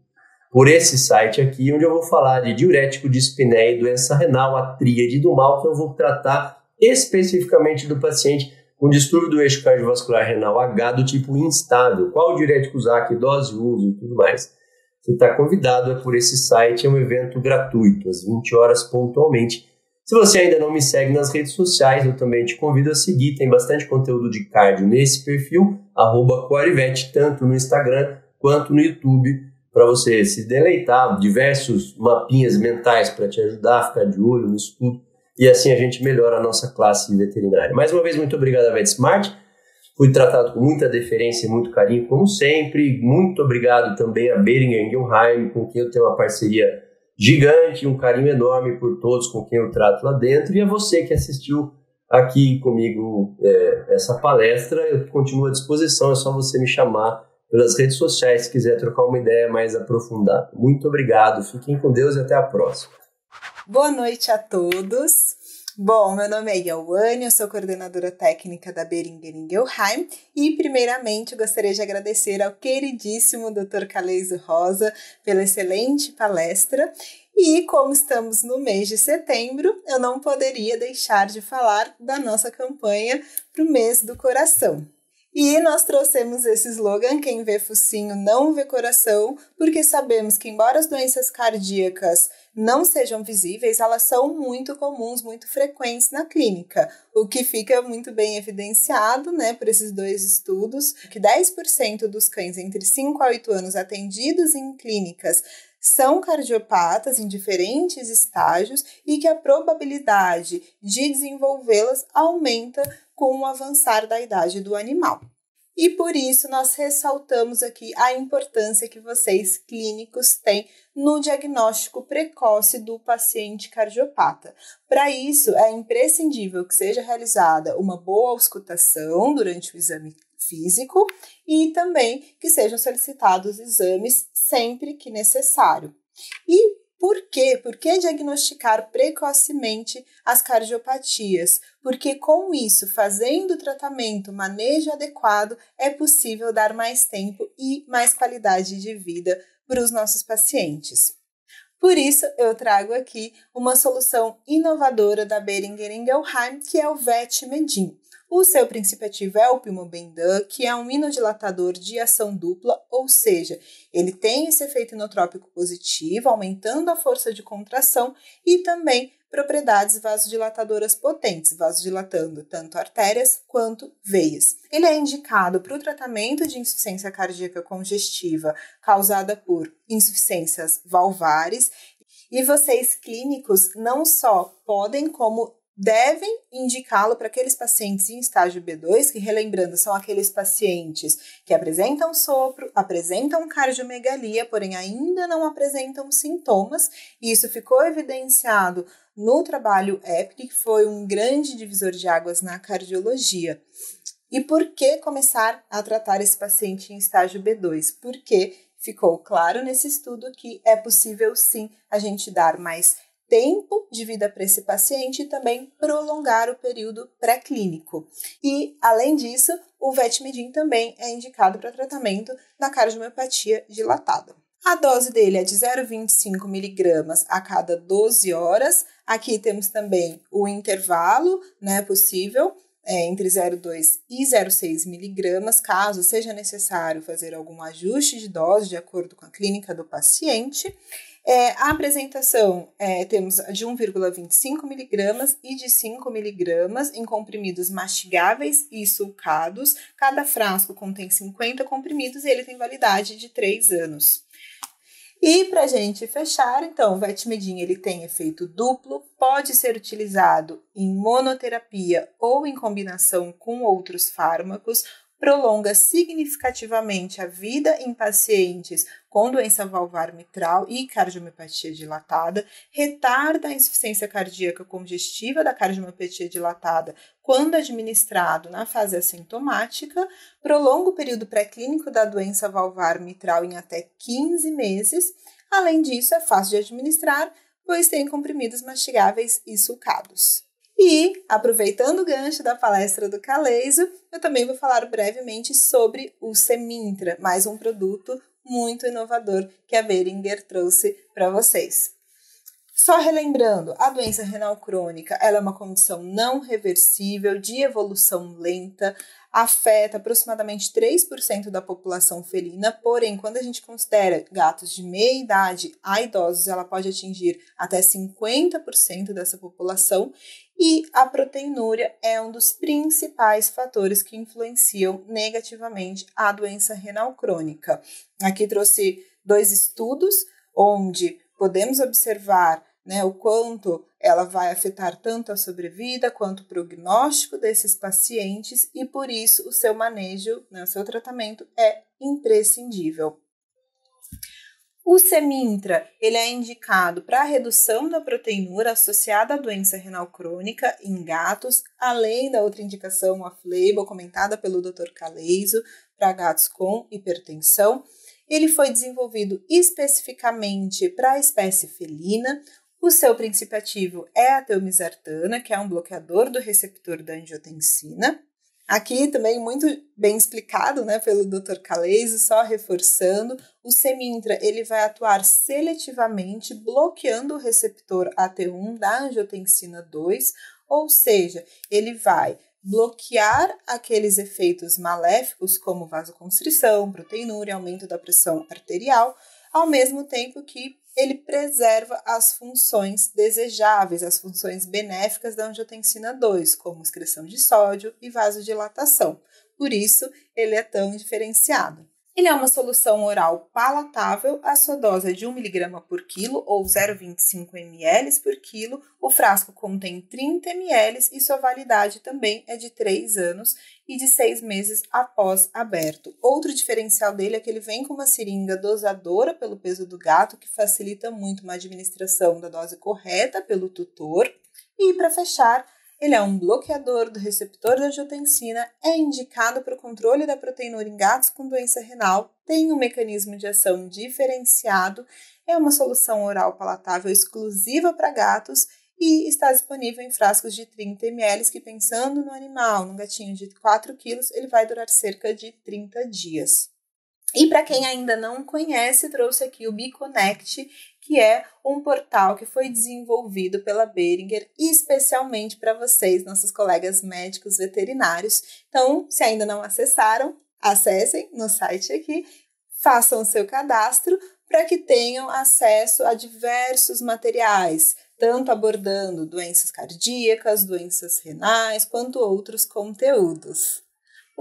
Speaker 2: por esse site aqui, onde eu vou falar de diurético de espinéia e doença renal, a tríade do mal, que eu vou tratar especificamente do paciente com distúrbio do eixo cardiovascular renal H do tipo instável. Qual diurético usar, que dose uso e tudo mais. Você está convidado por esse site, é um evento gratuito, às 20 horas pontualmente. Se você ainda não me segue nas redes sociais, eu também te convido a seguir. Tem bastante conteúdo de cardio nesse perfil, @Corivete, tanto no Instagram quanto no YouTube, para você se deleitar, diversos mapinhas mentais para te ajudar a ficar de olho nisso tudo, e assim a gente melhora a nossa classe veterinária. Mais uma vez, muito obrigado à VetSmart, fui tratado com muita deferência e muito carinho, como sempre. Muito obrigado também a Boehringer Ingelheim, com quem eu tenho uma parceria gigante, um carinho enorme por todos com quem eu trato lá dentro, e a você que assistiu aqui comigo essa palestra. Eu continuo à disposição, é só você me chamar pelas redes sociais se quiser trocar uma ideia mais aprofundada. Muito obrigado, fiquem com Deus e até a próxima.
Speaker 3: Boa noite a todos. Bom, meu nome é Yauane, eu sou coordenadora técnica da Boehringer Ingelheim e, primeiramente, eu gostaria de agradecer ao queridíssimo Dr. Caleison Rosa pela excelente palestra. E, como estamos no mês de setembro, eu não poderia deixar de falar da nossa campanha para o mês do coração. E nós trouxemos esse slogan, quem vê focinho não vê coração, porque sabemos que, embora as doenças cardíacas não sejam visíveis, elas são muito comuns, muito frequentes na clínica, o que fica muito bem evidenciado, né, por esses dois estudos, que 10% dos cães entre 5 a 8 anos atendidos em clínicas são cardiopatas em diferentes estágios e que a probabilidade de desenvolvê-las aumenta com o avançar da idade do animal. E por isso nós ressaltamos aqui a importância que vocês clínicos têm no diagnóstico precoce do paciente cardiopata. Para isso, é imprescindível que seja realizada uma boa auscultação durante o exame físico e também que sejam solicitados exames sempre que necessário. E por quê? Por que diagnosticar precocemente as cardiopatias? Porque com isso, fazendo o tratamento, manejo adequado, é possível dar mais tempo e mais qualidade de vida para os nossos pacientes. Por isso, eu trago aqui uma solução inovadora da Boehringer Ingelheim, que é o VetMedin. O seu princípio ativo é o Pimobendan, que é um inodilatador de ação dupla, ou seja, ele tem esse efeito inotrópico positivo, aumentando a força de contração e também propriedades vasodilatadoras potentes, vasodilatando tanto artérias quanto veias. Ele é indicado para o tratamento de insuficiência cardíaca congestiva causada por insuficiências valvares, e vocês clínicos não só podem, como devem indicá-lo para aqueles pacientes em estágio B2, que, relembrando, são aqueles pacientes que apresentam sopro, apresentam cardiomegalia, porém ainda não apresentam sintomas, e isso ficou evidenciado no trabalho EPIC, que foi um grande divisor de águas na cardiologia. E por que começar a tratar esse paciente em estágio B2? Porque ficou claro nesse estudo que é possível sim a gente dar mais tempo de vida para esse paciente e também prolongar o período pré-clínico. E, além disso, o VetMedin também é indicado para tratamento da cardiomiopatia dilatada. A dose dele é de 0,25 mg a cada 12 horas. Aqui temos também o intervalo, né, possível, entre 0,2 e 0,6 mg, caso seja necessário fazer algum ajuste de dose de acordo com a clínica do paciente. A apresentação temos de 1,25 mg e de 5 mg em comprimidos mastigáveis e sulcados. Cada frasco contém 50 comprimidos e ele tem validade de 3 anos. E para a gente fechar, então, o VetMedin ele tem efeito duplo, pode ser utilizado em monoterapia ou em combinação com outros fármacos, prolonga significativamente a vida em pacientes com doença valvar mitral e cardiomiopatia dilatada, retarda a insuficiência cardíaca congestiva da cardiomiopatia dilatada quando administrado na fase assintomática, prolonga o período pré-clínico da doença valvar mitral em até 15 meses. Além disso, é fácil de administrar, pois tem comprimidos mastigáveis e sulcados. E, aproveitando o gancho da palestra do Calezo, eu também vou falar brevemente sobre o Semintra, mais um produto muito inovador que a Boehringer trouxe para vocês. Só relembrando, a doença renal crônica ela é uma condição não reversível, de evolução lenta, afeta aproximadamente 3% da população felina, porém, quando a gente considera gatos de meia idade a idosos, ela pode atingir até 50% dessa população, e a proteinúria é um dos principais fatores que influenciam negativamente a doença renal crônica. Aqui trouxe 2 estudos onde podemos observar o quanto ela vai afetar tanto a sobrevida quanto o prognóstico desses pacientes e, por isso, o seu manejo, o seu tratamento é imprescindível. O Semintra ele é indicado para a redução da proteinúria associada à doença renal crônica em gatos, além da outra indicação off-label comentada pelo Dr. Calezo para gatos com hipertensão. Ele foi desenvolvido especificamente para a espécie felina. O seu princípio ativo é a telmisartana, que é um bloqueador do receptor da angiotensina. Aqui também muito bem explicado pelo Dr. Calezo, só reforçando, o Semintra ele vai atuar seletivamente bloqueando o receptor AT1 da angiotensina 2, ou seja, ele vai bloquear aqueles efeitos maléficos como vasoconstrição, proteinúria, aumento da pressão arterial, ao mesmo tempo que ele preserva as funções desejáveis, as funções benéficas da angiotensina 2, como excreção de sódio e vasodilatação. Por isso, ele é tão diferenciado. Ele é uma solução oral palatável, a sua dose é de 1 mg por quilo ou 0,25 ml por quilo. O frasco contém 30 ml e sua validade também é de 3 anos e de 6 meses após aberto. Outro diferencial dele é que ele vem com uma seringa dosadora pelo peso do gato, que facilita muito uma administração da dose correta pelo tutor. E para fechar, ele é um bloqueador do receptor da angiotensina, é indicado para o controle da proteinúria em gatos com doença renal, tem um mecanismo de ação diferenciado, é uma solução oral palatável exclusiva para gatos e está disponível em frascos de 30 ml, que pensando no animal, num gatinho de 4 kg, ele vai durar cerca de 30 dias. E para quem ainda não conhece, trouxe aqui o BeConnect, que é um portal que foi desenvolvido pela Boehringer especialmente para vocês, nossos colegas médicos veterinários. Então, se ainda não acessaram, acessem no site aqui, façam o seu cadastro para que tenham acesso a diversos materiais, tanto abordando doenças cardíacas, doenças renais, quanto outros conteúdos.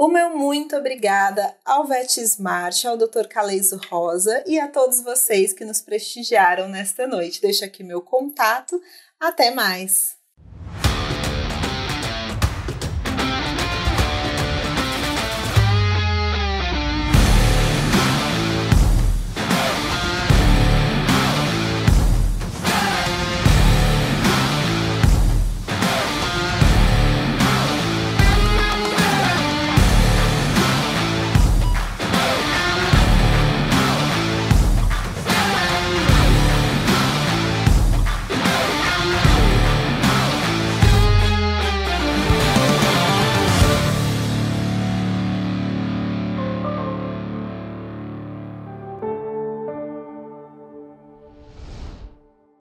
Speaker 3: O meu muito obrigada ao VetSmart, ao Dr. Calezo Rosa e a todos vocês que nos prestigiaram nesta noite. Deixo aqui meu contato. Até mais!